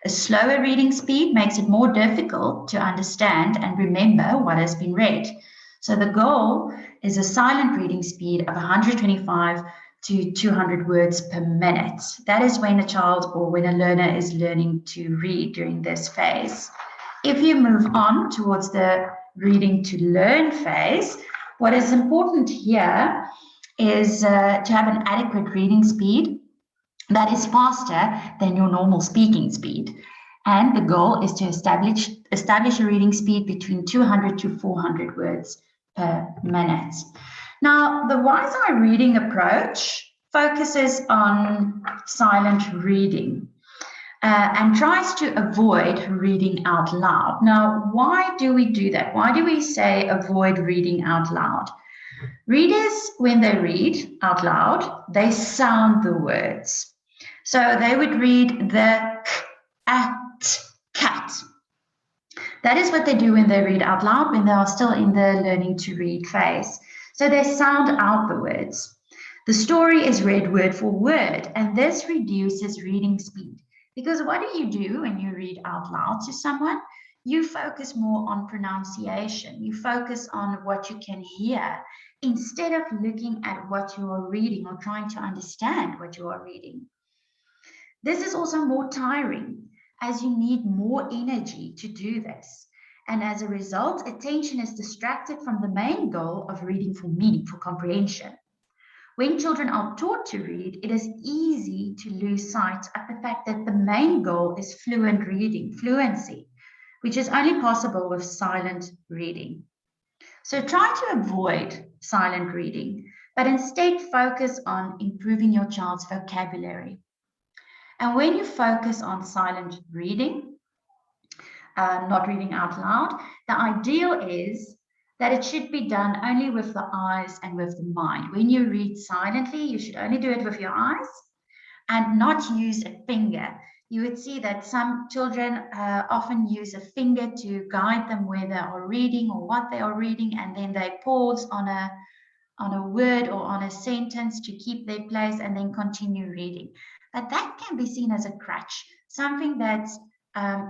Speaker 1: A slower reading speed makes it more difficult to understand and remember what has been read. So the goal is a silent reading speed of 125 to 200 words per minute. That is when a child or when a learner is learning to read during this phase. If you move on towards the reading to learn phase, what is important here is to have an adequate reading speed that is faster than your normal speaking speed. And the goal is to establish a reading speed between 200 to 400 words per minute. Now, the Wise Eye reading approach focuses on silent reading and tries to avoid reading out loud. Now, why do we do that? Why do we say avoid reading out loud? Readers, when they read out loud, they sound the words. So they would read the cat. That is what they do when they read out loud, when they are still in the learning to read phase. So they sound out the words. The story is read word for word, and this reduces reading speed. Because what do you do when you read out loud to someone? You focus more on pronunciation. You focus on what you can hear instead of looking at what you are reading or trying to understand what you are reading. This is also more tiring as you need more energy to do this. And as a result, attention is distracted from the main goal of reading for meaning, for comprehension. When children are taught to read, it is easy to lose sight of the fact that the main goal is fluent reading, fluency, which is only possible with silent reading. So try to avoid silent reading, but instead focus on improving your child's vocabulary. And when you focus on silent reading, not reading out loud, the ideal is that it should be done only with the eyes and with the mind. When you read silently, you should only do it with your eyes and not use a finger. You would see that some children often use a finger to guide them where they are reading or what they are reading, and then they pause on a word or on a sentence to keep their place and then continue reading. But that can be seen as a crutch, something that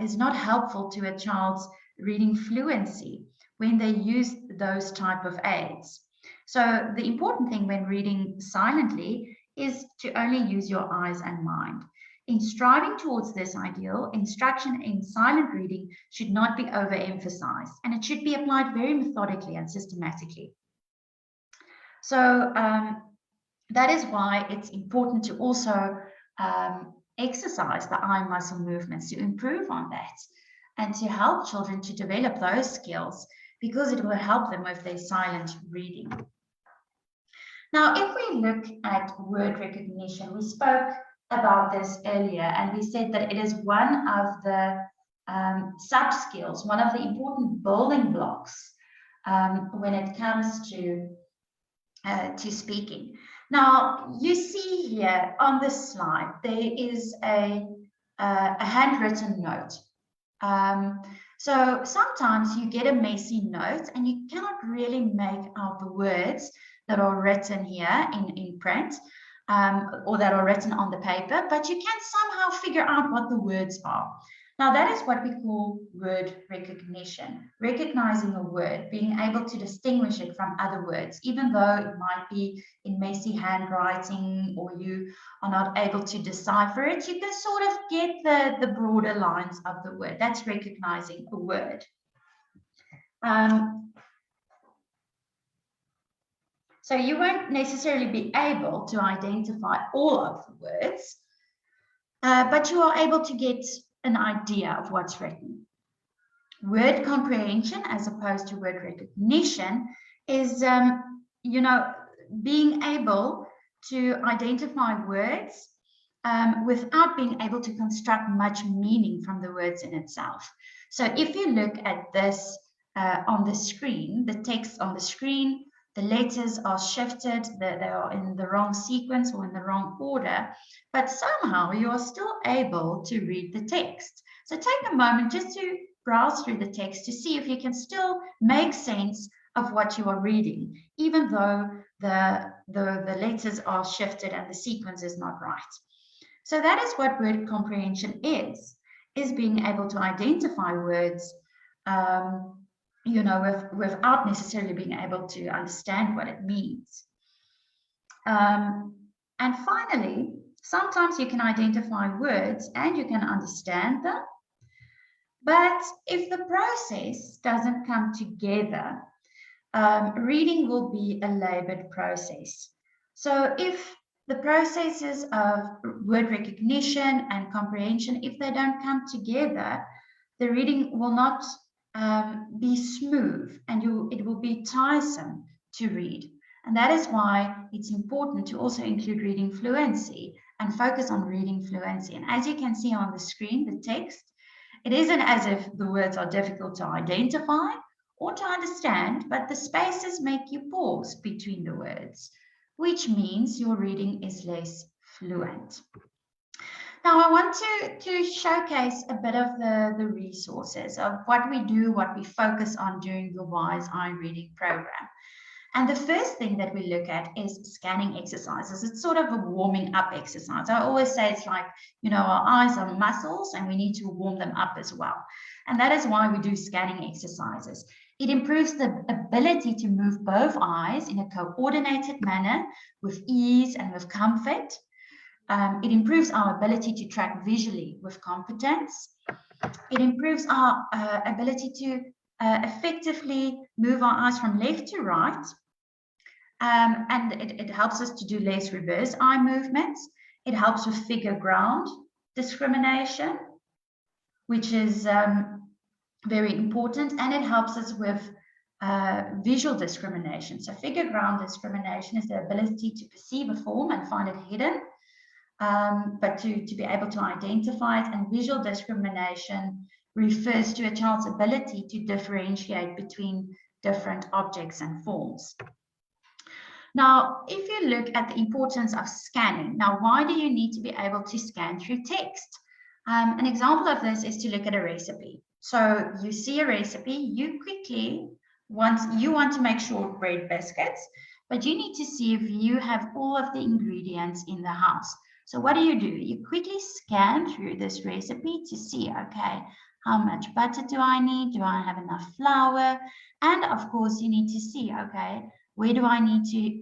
Speaker 1: is not helpful to a child's reading fluency when they use those type of aids. So the important thing when reading silently is to only use your eyes and mind. In striving towards this ideal, instruction in silent reading should not be overemphasized, and it should be applied very methodically and systematically. So that is why it's important to also exercise the eye muscle movements to improve on that and to help children to develop those skills, because it will help them with their silent reading. Now, if we look at word recognition, we spoke about this earlier, and we said that it is one of the sub-skills, one of the important building blocks when it comes to speaking. Now, you see here on this slide, there is a handwritten note. So sometimes you get a messy note and you cannot really make out the words that are written here in print or that are written on the paper, but you can somehow figure out what the words are. Now that is what we call word recognition, recognizing a word, being able to distinguish it from other words, even though it might be in messy handwriting or you are not able to decipher it, you can sort of get the broader lines of the word. That's recognizing a word. So you won't necessarily be able to identify all of the words, but you are able to get an idea of what's written. Word comprehension, as opposed to word recognition, is being able to identify words without being able to construct much meaning from the words in itself. So if you look at this on the screen, the text on the screen, the letters are shifted, they are in the wrong sequence or in the wrong order, but somehow you are still able to read the text. So take a moment just to browse through the text to see if you can still make sense of what you are reading, even though the letters are shifted and the sequence is not right. So that is what word comprehension is being able to identify words without necessarily being able to understand what it means. And finally, sometimes you can identify words and you can understand them, but if the process doesn't come together, reading will be a labored process. So if the processes of word recognition and comprehension, if they don't come together, the reading will not be smooth and it will be tiresome to read. And that is why it's important to also include reading fluency and focus on reading fluency. And as you can see on the screen, the text, it isn't as if the words are difficult to identify or to understand, but the spaces make you pause between the words, which means your reading is less fluent. Now, I want to showcase a bit of the resources of what we do, what we focus on during the Wise Eye reading program. And the first thing that we look at is scanning exercises. It's sort of a warming up exercise. I always say it's like, our eyes are muscles and we need to warm them up as well. And that is why we do scanning exercises. It improves the ability to move both eyes in a coordinated manner with ease and with comfort. It improves our ability to track visually with competence. It improves our ability to effectively move our eyes from left to right. And it helps us to do less reverse eye movements. It helps with figure ground discrimination, which is very important. And it helps us with visual discrimination. So figure ground discrimination is the ability to perceive a form and find it hidden. But to be able to identify it, and visual discrimination refers to a child's ability to differentiate between different objects and forms. Now, if you look at the importance of scanning, now why do you need to be able to scan through text? An example of this is to look at a recipe. So you see a recipe, you quickly want to make shortbread biscuits, but you need to see if you have all of the ingredients in the house. So what do? You quickly scan through this recipe to see, okay, how much butter do I need? Do I have enough flour? And of course, you need to see, okay, where do I need to,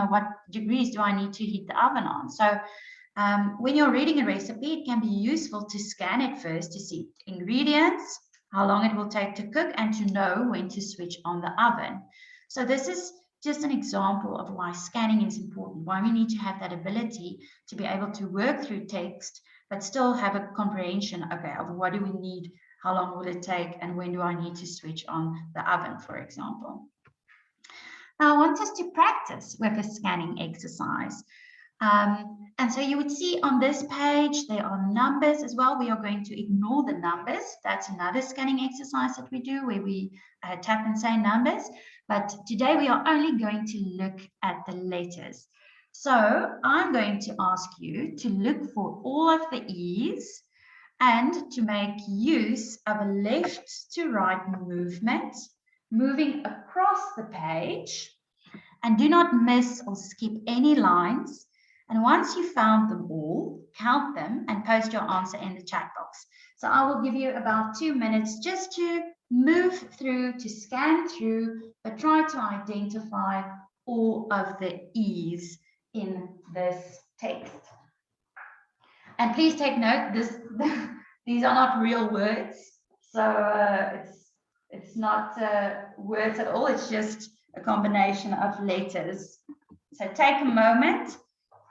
Speaker 1: what degrees do I need to heat the oven on? So when you're reading a recipe, it can be useful to scan it first to see ingredients, how long it will take to cook, and to know when to switch on the oven. So this is just an example of why scanning is important, why we need to have that ability to be able to work through text, but still have a comprehension, okay, of what do we need, how long will it take, and when do I need to switch on the oven, for example. Now, I want us to practice with a scanning exercise. And so you would see on this page, there are numbers as well. We are going to ignore the numbers. That's another scanning exercise that we do where we tap and say numbers. But today we are only going to look at the letters. So I'm going to ask you to look for all of the E's and to make use of a left to right movement, moving across the page. And do not miss or skip any lines. And once you've found them all, count them and post your answer in the chat box. So I will give you about 2 minutes just to move through, to scan through, but try to identify all of the E's in this text. And please take note, these are not real words. So it's not words at all. It's just a combination of letters. So take a moment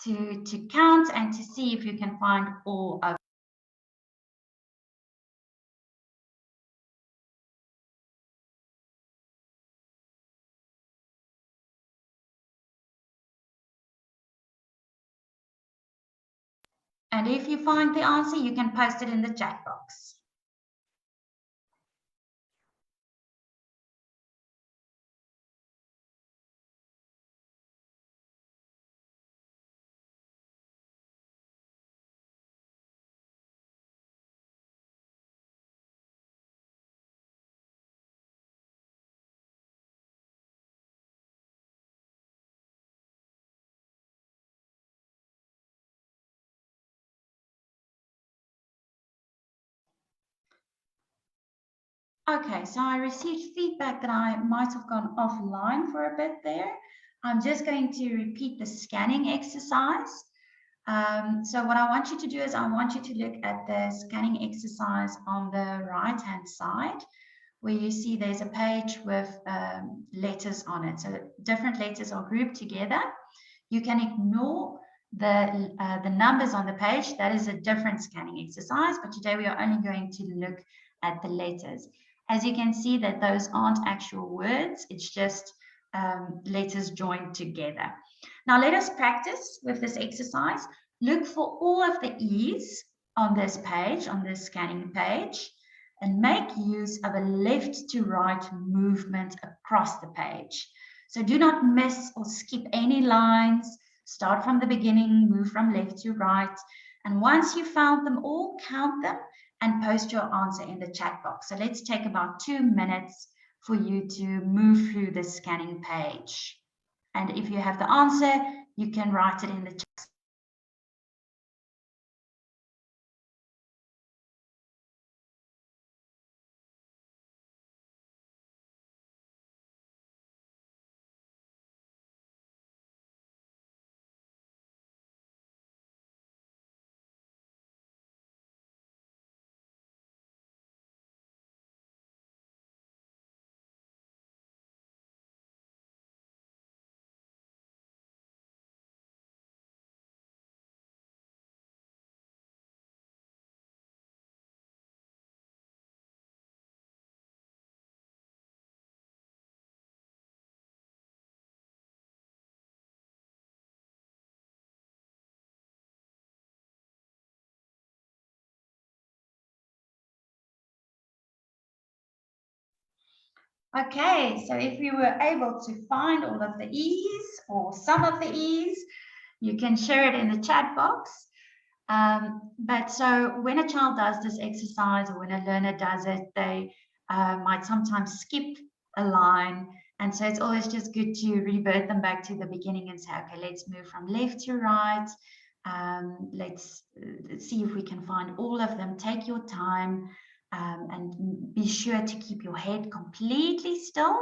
Speaker 1: to count and to see if you can find all of. And if you find the answer, you can post it in the chat box. Okay, so I received feedback that I might have gone offline for a bit there. I'm just going to repeat the scanning exercise. So what I want you to do is I want you to look at the scanning exercise on the right-hand side, where you see there's a page with letters on it. So different letters are grouped together. You can ignore the numbers on the page. That is a different scanning exercise, but today we are only going to look at the letters. As you can see that those aren't actual words, it's just letters joined together. Now let us practice with this exercise. Look for all of the E's on this page, on this scanning page, and make use of a left to right movement across the page. So do not miss or skip any lines. Start from the beginning, move from left to right. And once you've found them all, count them and post your answer in the chat box. So let's take about 2 minutes for you to move through the scanning page. And if you have the answer, you can write it in the chat. Okay, so if you were able to find all of the E's or some of the E's, you can share it in the chat box. But so when a child does this exercise or when a learner does it, they might sometimes skip a line. And so it's always just good to revert them back to the beginning and say, okay, let's move from left to right. Let's see if we can find all of them. Take your time. And be sure to keep your head completely still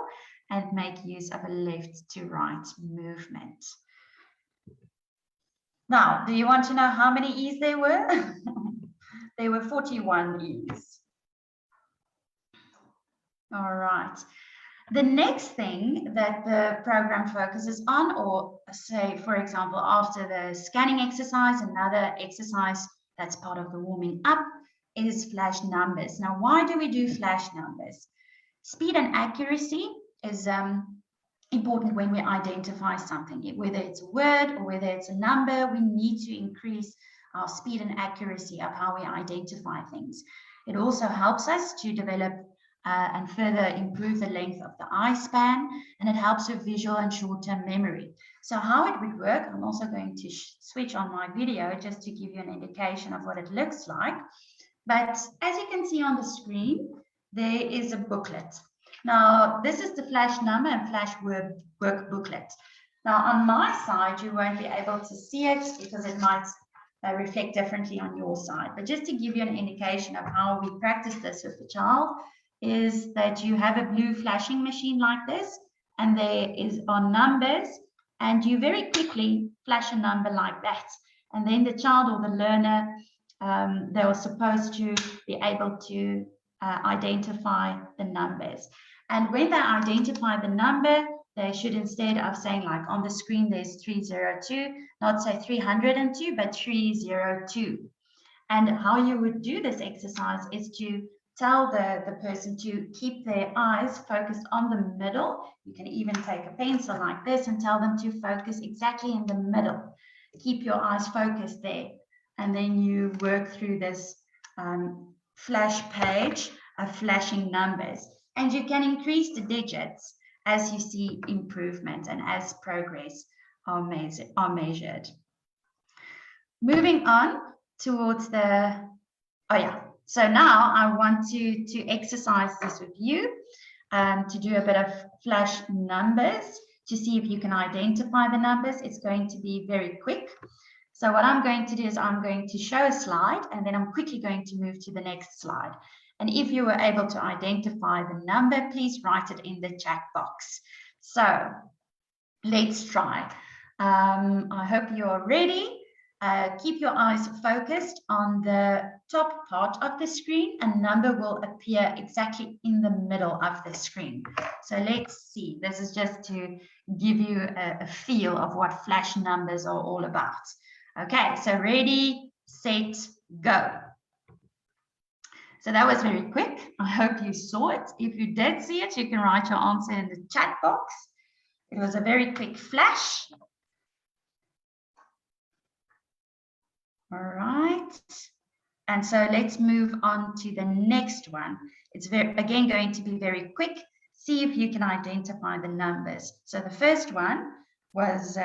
Speaker 1: and make use of a left to right movement. Now, do you want to know how many E's there were? There were 41 E's. All right. The next thing that the program focuses on, or say, for example, after the scanning exercise, another exercise that's part of the warming up is flash numbers. Now, why do we do flash numbers? Speed and accuracy is important when we identify something. Whether it's a word or whether it's a number, we need to increase our speed and accuracy of how we identify things. It also helps us to develop and further improve the length of the eye span, and it helps with visual and short-term memory. So how it would work, I'm also going to switch on my video just to give you an indication of what it looks like. But as you can see on the screen, there is a booklet. Now, this is the flash number and flash work booklet. Now, on my side, you won't be able to see it because it might reflect differently on your side. But just to give you an indication of how we practice this with the child, is that you have a blue flashing machine like this, and there are numbers, and you very quickly flash a number like that. And then the child or the learner, they are supposed to be able to identify the numbers. And when they identify the number, they should, instead of saying like on the screen there's 302, not say 302, but 302. And how you would do this exercise is to tell the person to keep their eyes focused on the middle. You can even take a pencil like this and tell them to focus exactly in the middle. Keep your eyes focused there. And then you work through this flash page of flashing numbers. And you can increase the digits as you see improvement and as progress are measured. Moving on towards the, so now I want to exercise this with you, to do a bit of flash numbers to see if you can identify the numbers. It's going to be very quick. So what I'm going to do is I'm going to show a slide, and then I'm quickly going to move to the next slide. And if you were able to identify the number, please write it in the chat box. So let's try. I hope you're ready. Keep your eyes focused on the top part of the screen. A number will appear exactly in the middle of the screen. So let's see. This is just to give you a feel of what flash numbers are all about. Okay, so ready, set, go. So that was very quick. I hope you saw it. If you did see it, you can write your answer in the chat box. It was a very quick flash. All right. And so let's move on to the next one. It's again going to be very quick. See if you can identify the numbers. So the first one was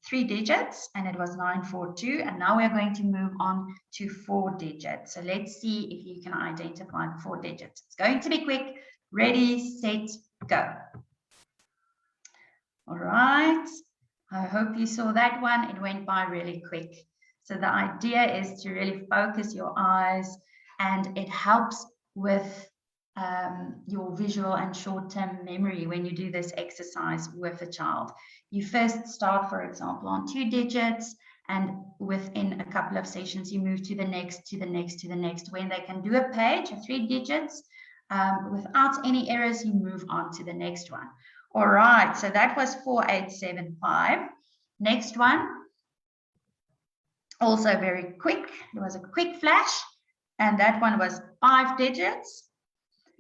Speaker 1: 3 digits, and it was 942. And now we're going to move on to 4 digits. So let's see if you can identify the 4 digits. It's going to be quick. Ready, set, go. All right. I hope you saw that one. It went by really quick. So the idea is to really focus your eyes, and it helps with your visual and short-term memory when you do this exercise with a child. You first start, for example, on 2 digits, and within a couple of sessions, you move to the next, to the next, to the next. When they can do a page of 3 digits without any errors, you move on to the next one. All right, so that was 4875. Next one, also very quick. It was a quick flash, and that one was 5 digits.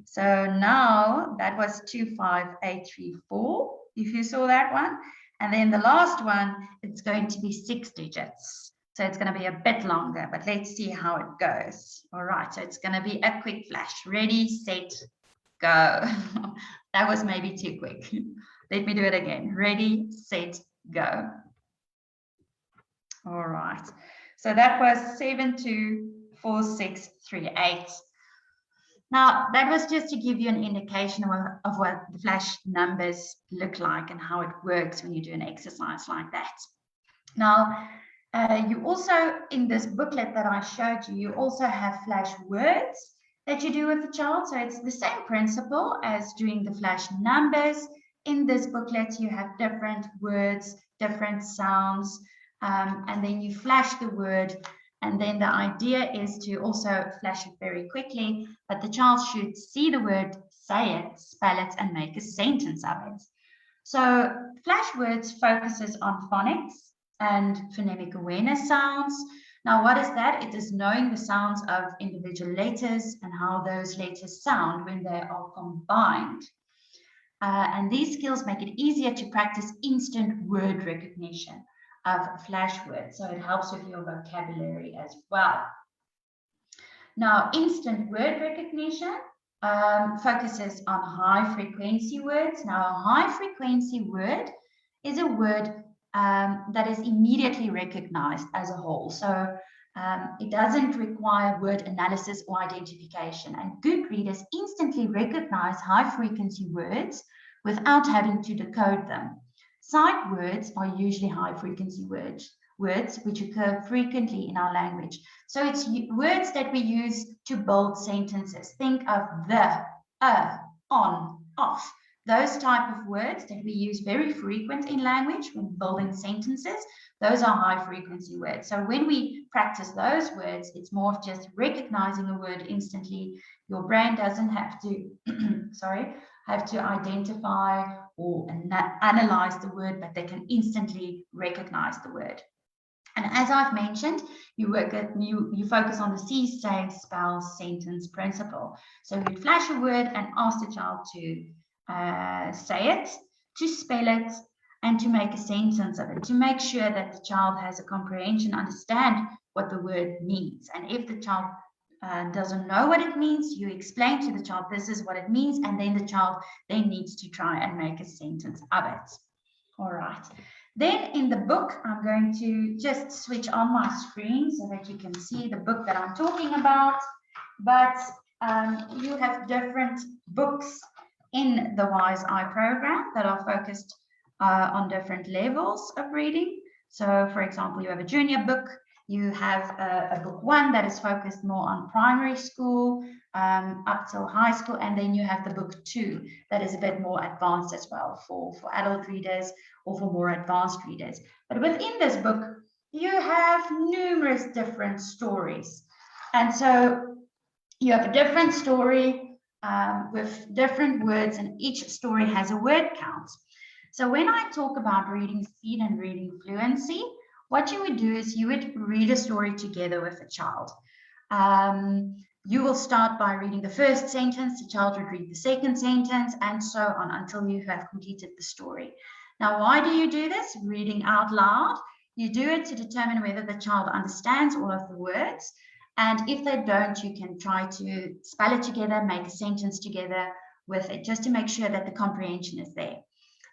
Speaker 1: So now that was 25834, if you saw that one. And then the last one, it's going to be 6 digits. So it's going to be a bit longer, but let's see how it goes. All right, so it's going to be a quick flash. Ready, set, go. That was maybe too quick. Let me do it again. Ready, set, go. All right, so that was 724638. Now, that was just to give you an indication of what the flash numbers look like and how it works when you do an exercise like that. Now, you also, in this booklet that I showed you, you also have flash words that you do with the child. So it's the same principle as doing the flash numbers. In this booklet, you have different words, different sounds, and then you flash the word. And then the idea is to also flash it very quickly, but the child should see the word, say it, spell it, and make a sentence of it. So flash words focuses on phonics and phonemic awareness sounds. Now, what is that? It is knowing the sounds of individual letters and how those letters sound when they are combined. And these skills make it easier to practice instant word recognition of flash words. So it helps with your vocabulary as well. Now, instant word recognition focuses on high frequency words. Now, a high frequency word is a word that is immediately recognized as a whole. So it doesn't require word analysis or identification. And good readers instantly recognize high frequency words without having to decode them. Sight words are usually high frequency words, words which occur frequently in our language. So it's words that we use to build sentences. Think of the, on, off. Those type of words that we use very frequent in language when building sentences, those are high frequency words. So when we practice those words, it's more of just recognizing a word instantly. Your brain doesn't have to, have to identify or analyze the word, but they can instantly recognize the word. And as I've mentioned, you focus on the see, say, spell, sentence principle. So you flash a word and ask the child to say it, to spell it, and to make a sentence of it, to make sure that the child has a comprehension, understand what the word means. And if the child doesn't know what it means, you explain to the child, this is what it means, and then the child then needs to try and make a sentence of it. All right. Then in the book, I'm going to just switch on my screen so that you can see the book that I'm talking about. But you have different books in the Wise Eye program that are focused on different levels of reading. So for example, you have a junior book, you have a book 1 that is focused more on primary school up till high school, and then you have the book 2 that is a bit more advanced as well for adult readers or for more advanced readers. But within this book, you have numerous different stories. And so you have a different story with different words, and each story has a word count. So when I talk about reading speed and reading fluency, what you would do is you would read a story together with a child. You will start by reading the first sentence, the child would read the second sentence, and so on until you have completed the story. Now, why do you do this? Reading out loud. You do it to determine whether the child understands all of the words. And if they don't, you can try to spell it together, make a sentence together with it, just to make sure that the comprehension is there.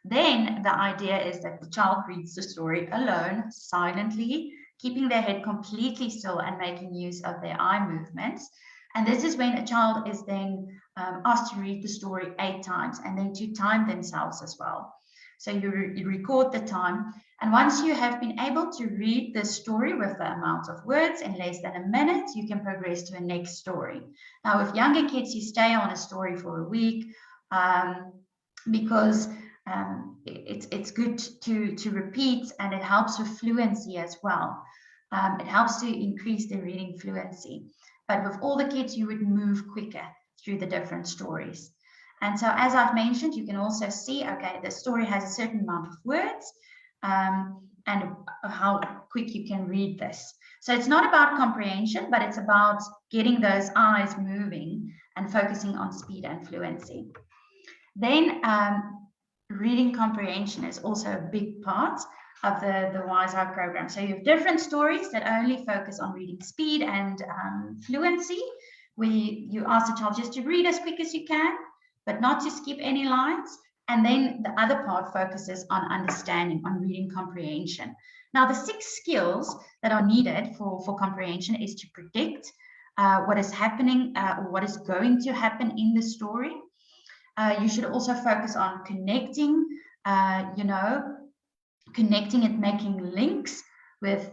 Speaker 1: Then the idea is that the child reads the story alone, silently, keeping their head completely still and making use of their eye movements. And this is when a child is then asked to read the story 8 times and then to time themselves as well. So you record the time. And once you have been able to read the story with the amount of words in less than a minute, you can progress to a next story. Now, with younger kids, you stay on a story for a week because it's good to repeat, and it helps with fluency as well. It helps to increase the reading fluency. But with all the kids, you would move quicker through the different stories. And so, as I've mentioned, you can also see, okay, the story has a certain amount of words and how quick you can read this. So it's not about comprehension, but it's about getting those eyes moving and focusing on speed and fluency. Then reading comprehension is also a big part of the Wise Eye program. So you have different stories that only focus on reading speed and fluency, where you ask the child just to read as quick as you can, but not to skip any lines. And then the other part focuses on understanding, on reading comprehension. Now, the 6 skills that are needed for comprehension is to predict what is happening or what is going to happen in the story. You should also focus on connecting, connecting and making links with,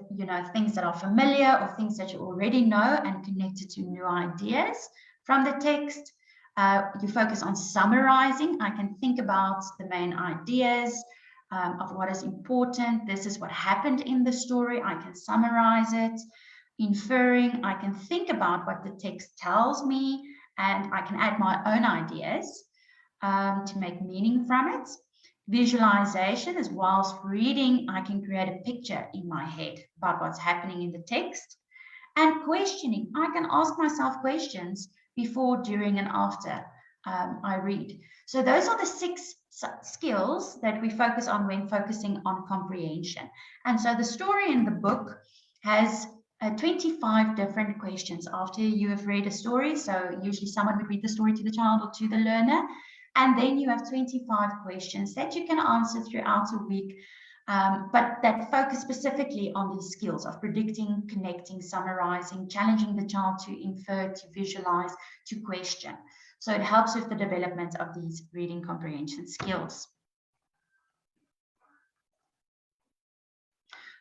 Speaker 1: things that are familiar or things that you already know and connect it to new ideas from the text. You focus on summarizing. I can think about the main ideas of what is important. This is what happened in the story. I can summarize it. Inferring, I can think about what the text tells me, and I can add my own ideas to make meaning from it. Visualization is whilst reading, I can create a picture in my head about what's happening in the text. And questioning, I can ask myself questions before, during, and after I read. So those are the 6 skills that we focus on when focusing on comprehension. And so the story in the book has 25 different questions after you have read a story. So usually someone would read the story to the child or to the learner. And then you have 25 questions that you can answer throughout a week, but that focus specifically on these skills of predicting, connecting, summarizing, challenging the child to infer, to visualize, to question. So it helps with the development of these reading comprehension skills.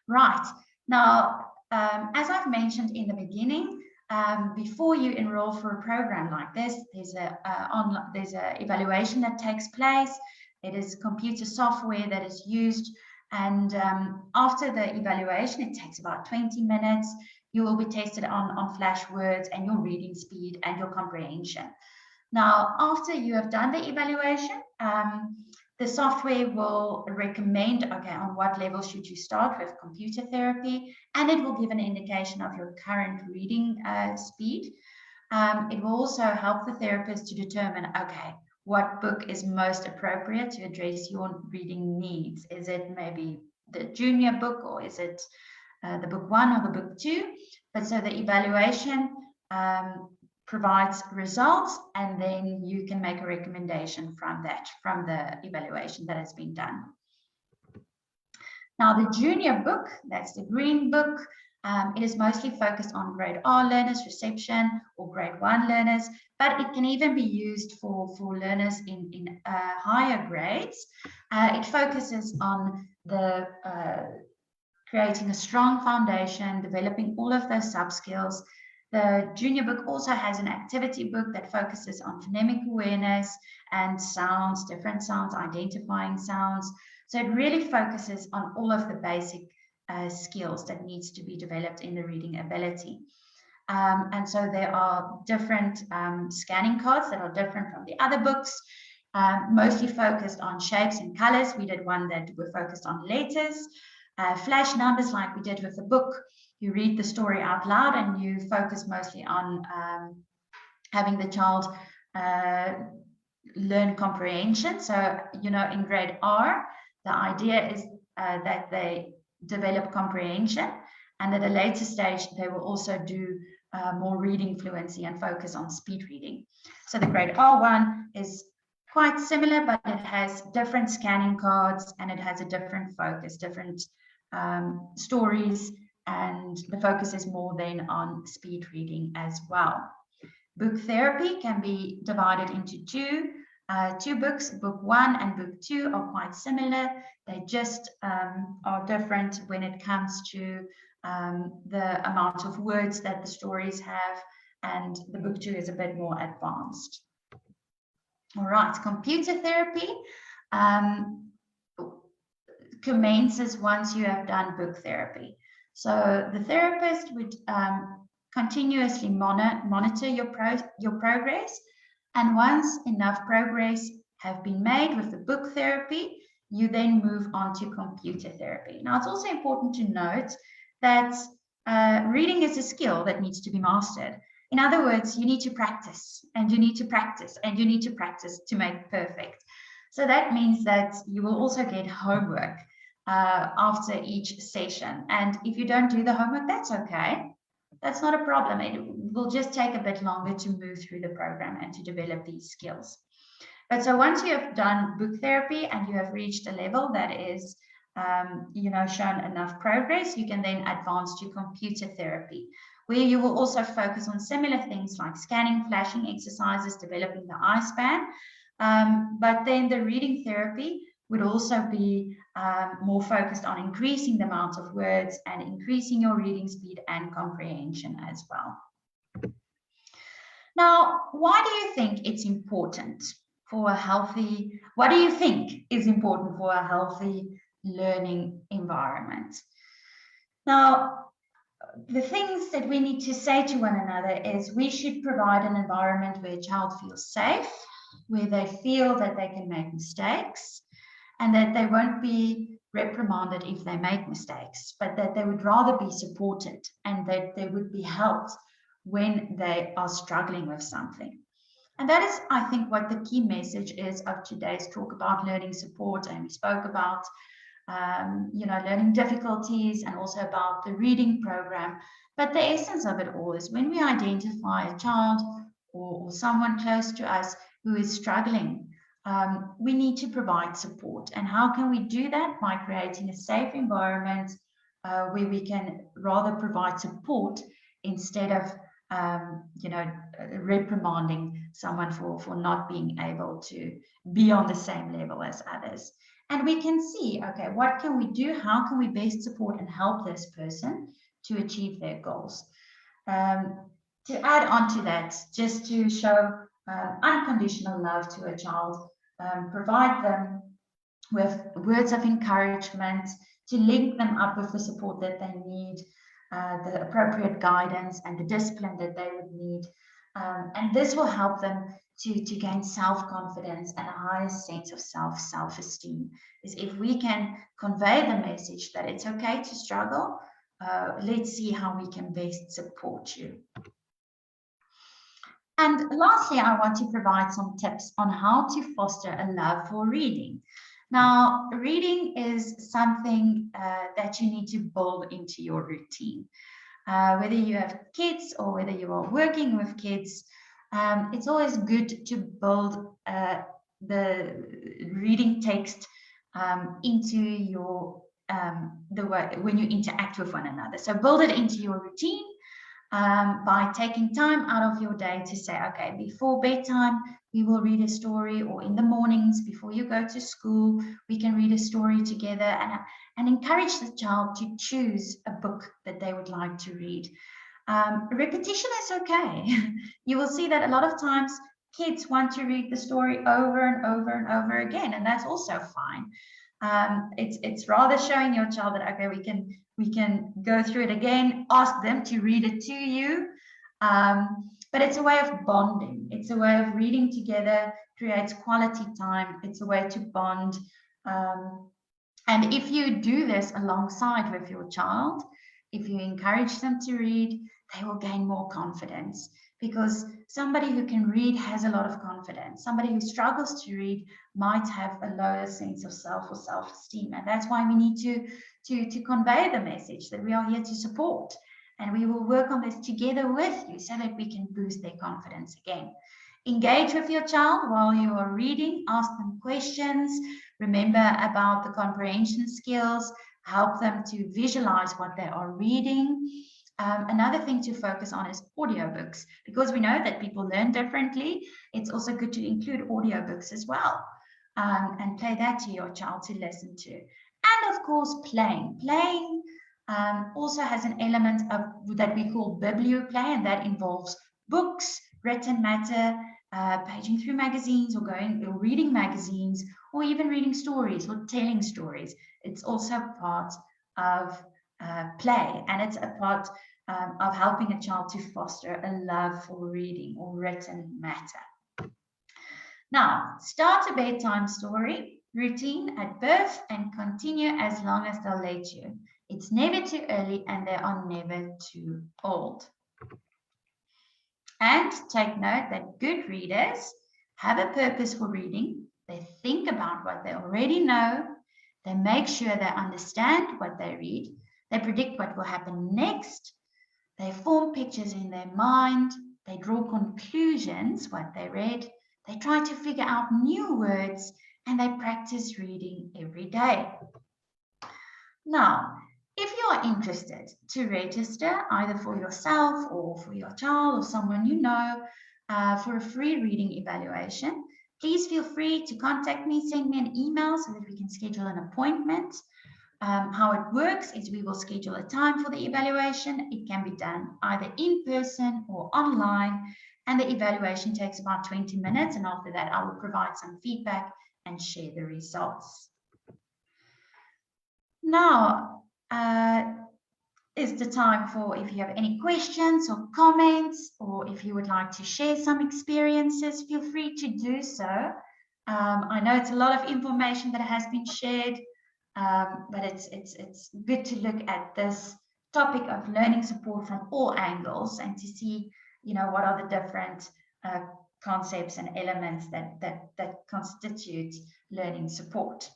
Speaker 1: Right. Now, as I've mentioned in the beginning, before you enroll for a program like this, there's a evaluation that takes place. It is computer software that is used, and after the evaluation, it takes about 20 minutes. You will be tested on flash words and your reading speed and your comprehension. Now, after you have done the evaluation, the software will recommend, okay, on what level should you start with computer therapy, and it will give an indication of your current reading speed. It will also help the therapist to determine, okay, what book is most appropriate to address your reading needs. Is it maybe the junior book, or is it the book 1 or the book 2? But so the evaluation provides results, and then you can make a recommendation from the evaluation that has been done. Now, the junior book, that's the green book, it is mostly focused on grade R learners, reception, or grade 1 learners, but it can even be used for learners in higher grades. It focuses on the creating a strong foundation, developing all of those sub-skills. The junior book also has an activity book that focuses on phonemic awareness and sounds, different sounds, identifying sounds. So it really focuses on all of the basic skills that needs to be developed in the reading ability. And so there are different scanning cards that are different from the other books, mostly focused on shapes and colors. We did one that were focused on letters. Flash numbers, like we did with the book. You read the story out loud and you focus mostly on having the child learn comprehension. So, you know, in grade R, the idea is that they develop comprehension, and at a later stage, they will also do more reading fluency and focus on speed reading. So the grade R1 is quite similar, but it has different scanning cards and it has a different focus, different stories, and the focus is more then on speed reading as well. Book therapy can be divided into two books. Book 1 and book 2 are quite similar. They just are different when it comes to the amount of words that the stories have, and the book 2 is a bit more advanced. All right, computer therapy commences once you have done book therapy. So the therapist would continuously monitor your progress, and once enough progress have been made with the book therapy, you then move on to computer therapy. Now, it's also important to note that reading is a skill that needs to be mastered. In other words, you need to practice, and you need to practice, and you need to practice to make perfect. So that means that you will also get homework after each session. And if you don't do the homework, that's okay. That's not a problem. It will just take a bit longer to move through the program and to develop these skills. But so once you have done book therapy and you have reached a level that is, shown enough progress, you can then advance to computer therapy, where you will also focus on similar things like scanning, flashing exercises, developing the eye span. But then the reading therapy would also be more focused on increasing the amount of words and increasing your reading speed and comprehension as well. Now, why do you think it's important for a healthy, what do you think is important for a healthy learning environment? Now, the things that we need to say to one another is we should provide an environment where a child feels safe, where they feel that they can make mistakes, and that they won't be reprimanded if they make mistakes, but that they would rather be supported and that they would be helped when they are struggling with something. And that is, I think, what the key message is of today's talk about learning support. And we spoke about learning difficulties and also about the reading program. But the essence of it all is when we identify a child or someone close to us who is struggling, we need to provide support. And how can we do that? By creating a safe environment where we can rather provide support instead of reprimanding someone for not being able to be on the same level as others. And we can see, okay, what can we do? How can we best support and help this person to achieve their goals? To add on to that, just to show unconditional love to a child, provide them with words of encouragement, to link them up with the support that they need, the appropriate guidance and the discipline that they would need. And this will help them to gain self-confidence and a higher sense of self-esteem. Is if we can convey the message that it's okay to struggle, let's see how we can best support you. And lastly, I want to provide some tips on how to foster a love for reading. Now, reading is something that you need to build into your routine. Whether you have kids or whether you are working with kids, it's always good to build the reading text into your the way when you interact with one another. So build it into your routine by taking time out of your day to say, okay, before bedtime, we will read a story, or in the mornings before you go to school, we can read a story together, and encourage the child to choose a book that they would like to read. Repetition is okay. You will see that a lot of times kids want to read the story over and over and over again, and that's also fine. It's rather showing your child that, okay, we can go through it again, ask them to read it to you. But it's a way of bonding. It's a way of reading together, creates quality time. It's a way to bond. And if you do this alongside with your child, if you encourage them to read, they will gain more confidence, because somebody who can read has a lot of confidence. Somebody who struggles to read might have a lower sense of self or self-esteem. And that's why we need to convey the message that we are here to support. And we will work on this together with you so that we can boost their confidence again. Engage with your child while you are reading, ask them questions, remember about the comprehension skills, help them to visualize what they are reading. Another thing to focus on is audiobooks, because we know that people learn differently. It's also good to include audiobooks as well, and play that to your child to listen to. And of course, playing. Playing also has an element of that we call biblioplay, and that involves books, written matter, paging through magazines, or reading magazines, or even reading stories or telling stories. It's also part of play, and it's a part of helping a child to foster a love for reading or written matter. Now, start a bedtime story routine at birth and continue as long as they'll let you. It's never too early and they are never too old. And take note that good readers have a purpose for reading. They think about what they already know. They make sure they understand what they read. They predict what will happen next. They form pictures in their mind. They draw conclusions what they read. They try to figure out new words, and they practice reading every day. Now, if you are interested to register either for yourself or for your child or someone you know for a free reading evaluation, please feel free to contact me, send me an email so that we can schedule an appointment. How it works is we will schedule a time for the evaluation. It can be done either in person or online, and the evaluation takes about 20 minutes. And after that, I will provide some feedback and share the results. Now is the time for if you have any questions or comments, or if you would like to share some experiences, feel free to do so. I know it's a lot of information that has been shared, but it's good to look at this topic of learning support from all angles and to see, what are the different concepts and elements that constitute learning support.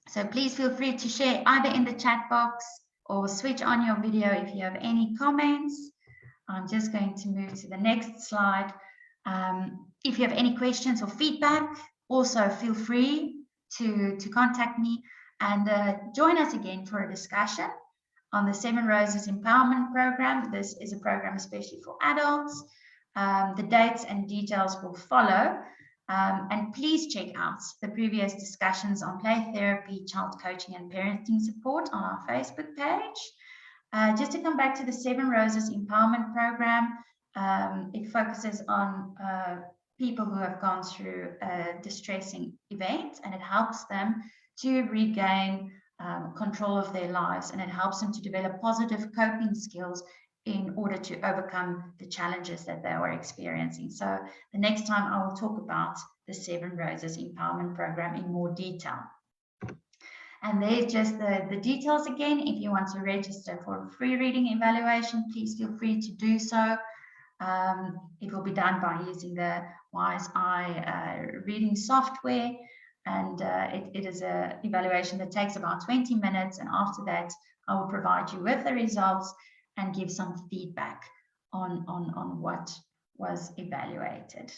Speaker 1: So please feel free to share either in the chat box or switch on your video if you have any comments. I'm just going to move to the next slide. If you have any questions or feedback, also feel free to contact me and join us again for a discussion on the 7 Roses Empowerment Program. This is a program especially for adults. The dates and details will follow. And please check out the previous discussions on play therapy, child coaching, and parenting support on our Facebook page. Just to come back to the 7 Roses Empowerment Program, it focuses on people who have gone through a distressing event, and it helps them to regain control of their lives, and it helps them to develop positive coping skills in order to overcome the challenges that they were experiencing. So the next time I will talk about the 7 Roses Empowerment Program in more detail. And there's just the details again. If you want to register for a free reading evaluation, please feel free to do so. It will be done by using the Wise Eye reading software. And it is an evaluation that takes about 20 minutes. And after that, I will provide you with the results and give some feedback on what was evaluated.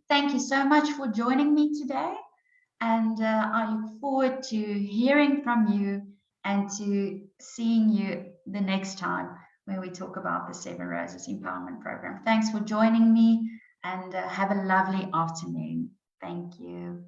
Speaker 1: Thank you so much for joining me today, and I look forward to hearing from you and to seeing you the next time when we talk about the 7 Roses Empowerment Program. Thanks for joining me, and have a lovely afternoon. Thank you.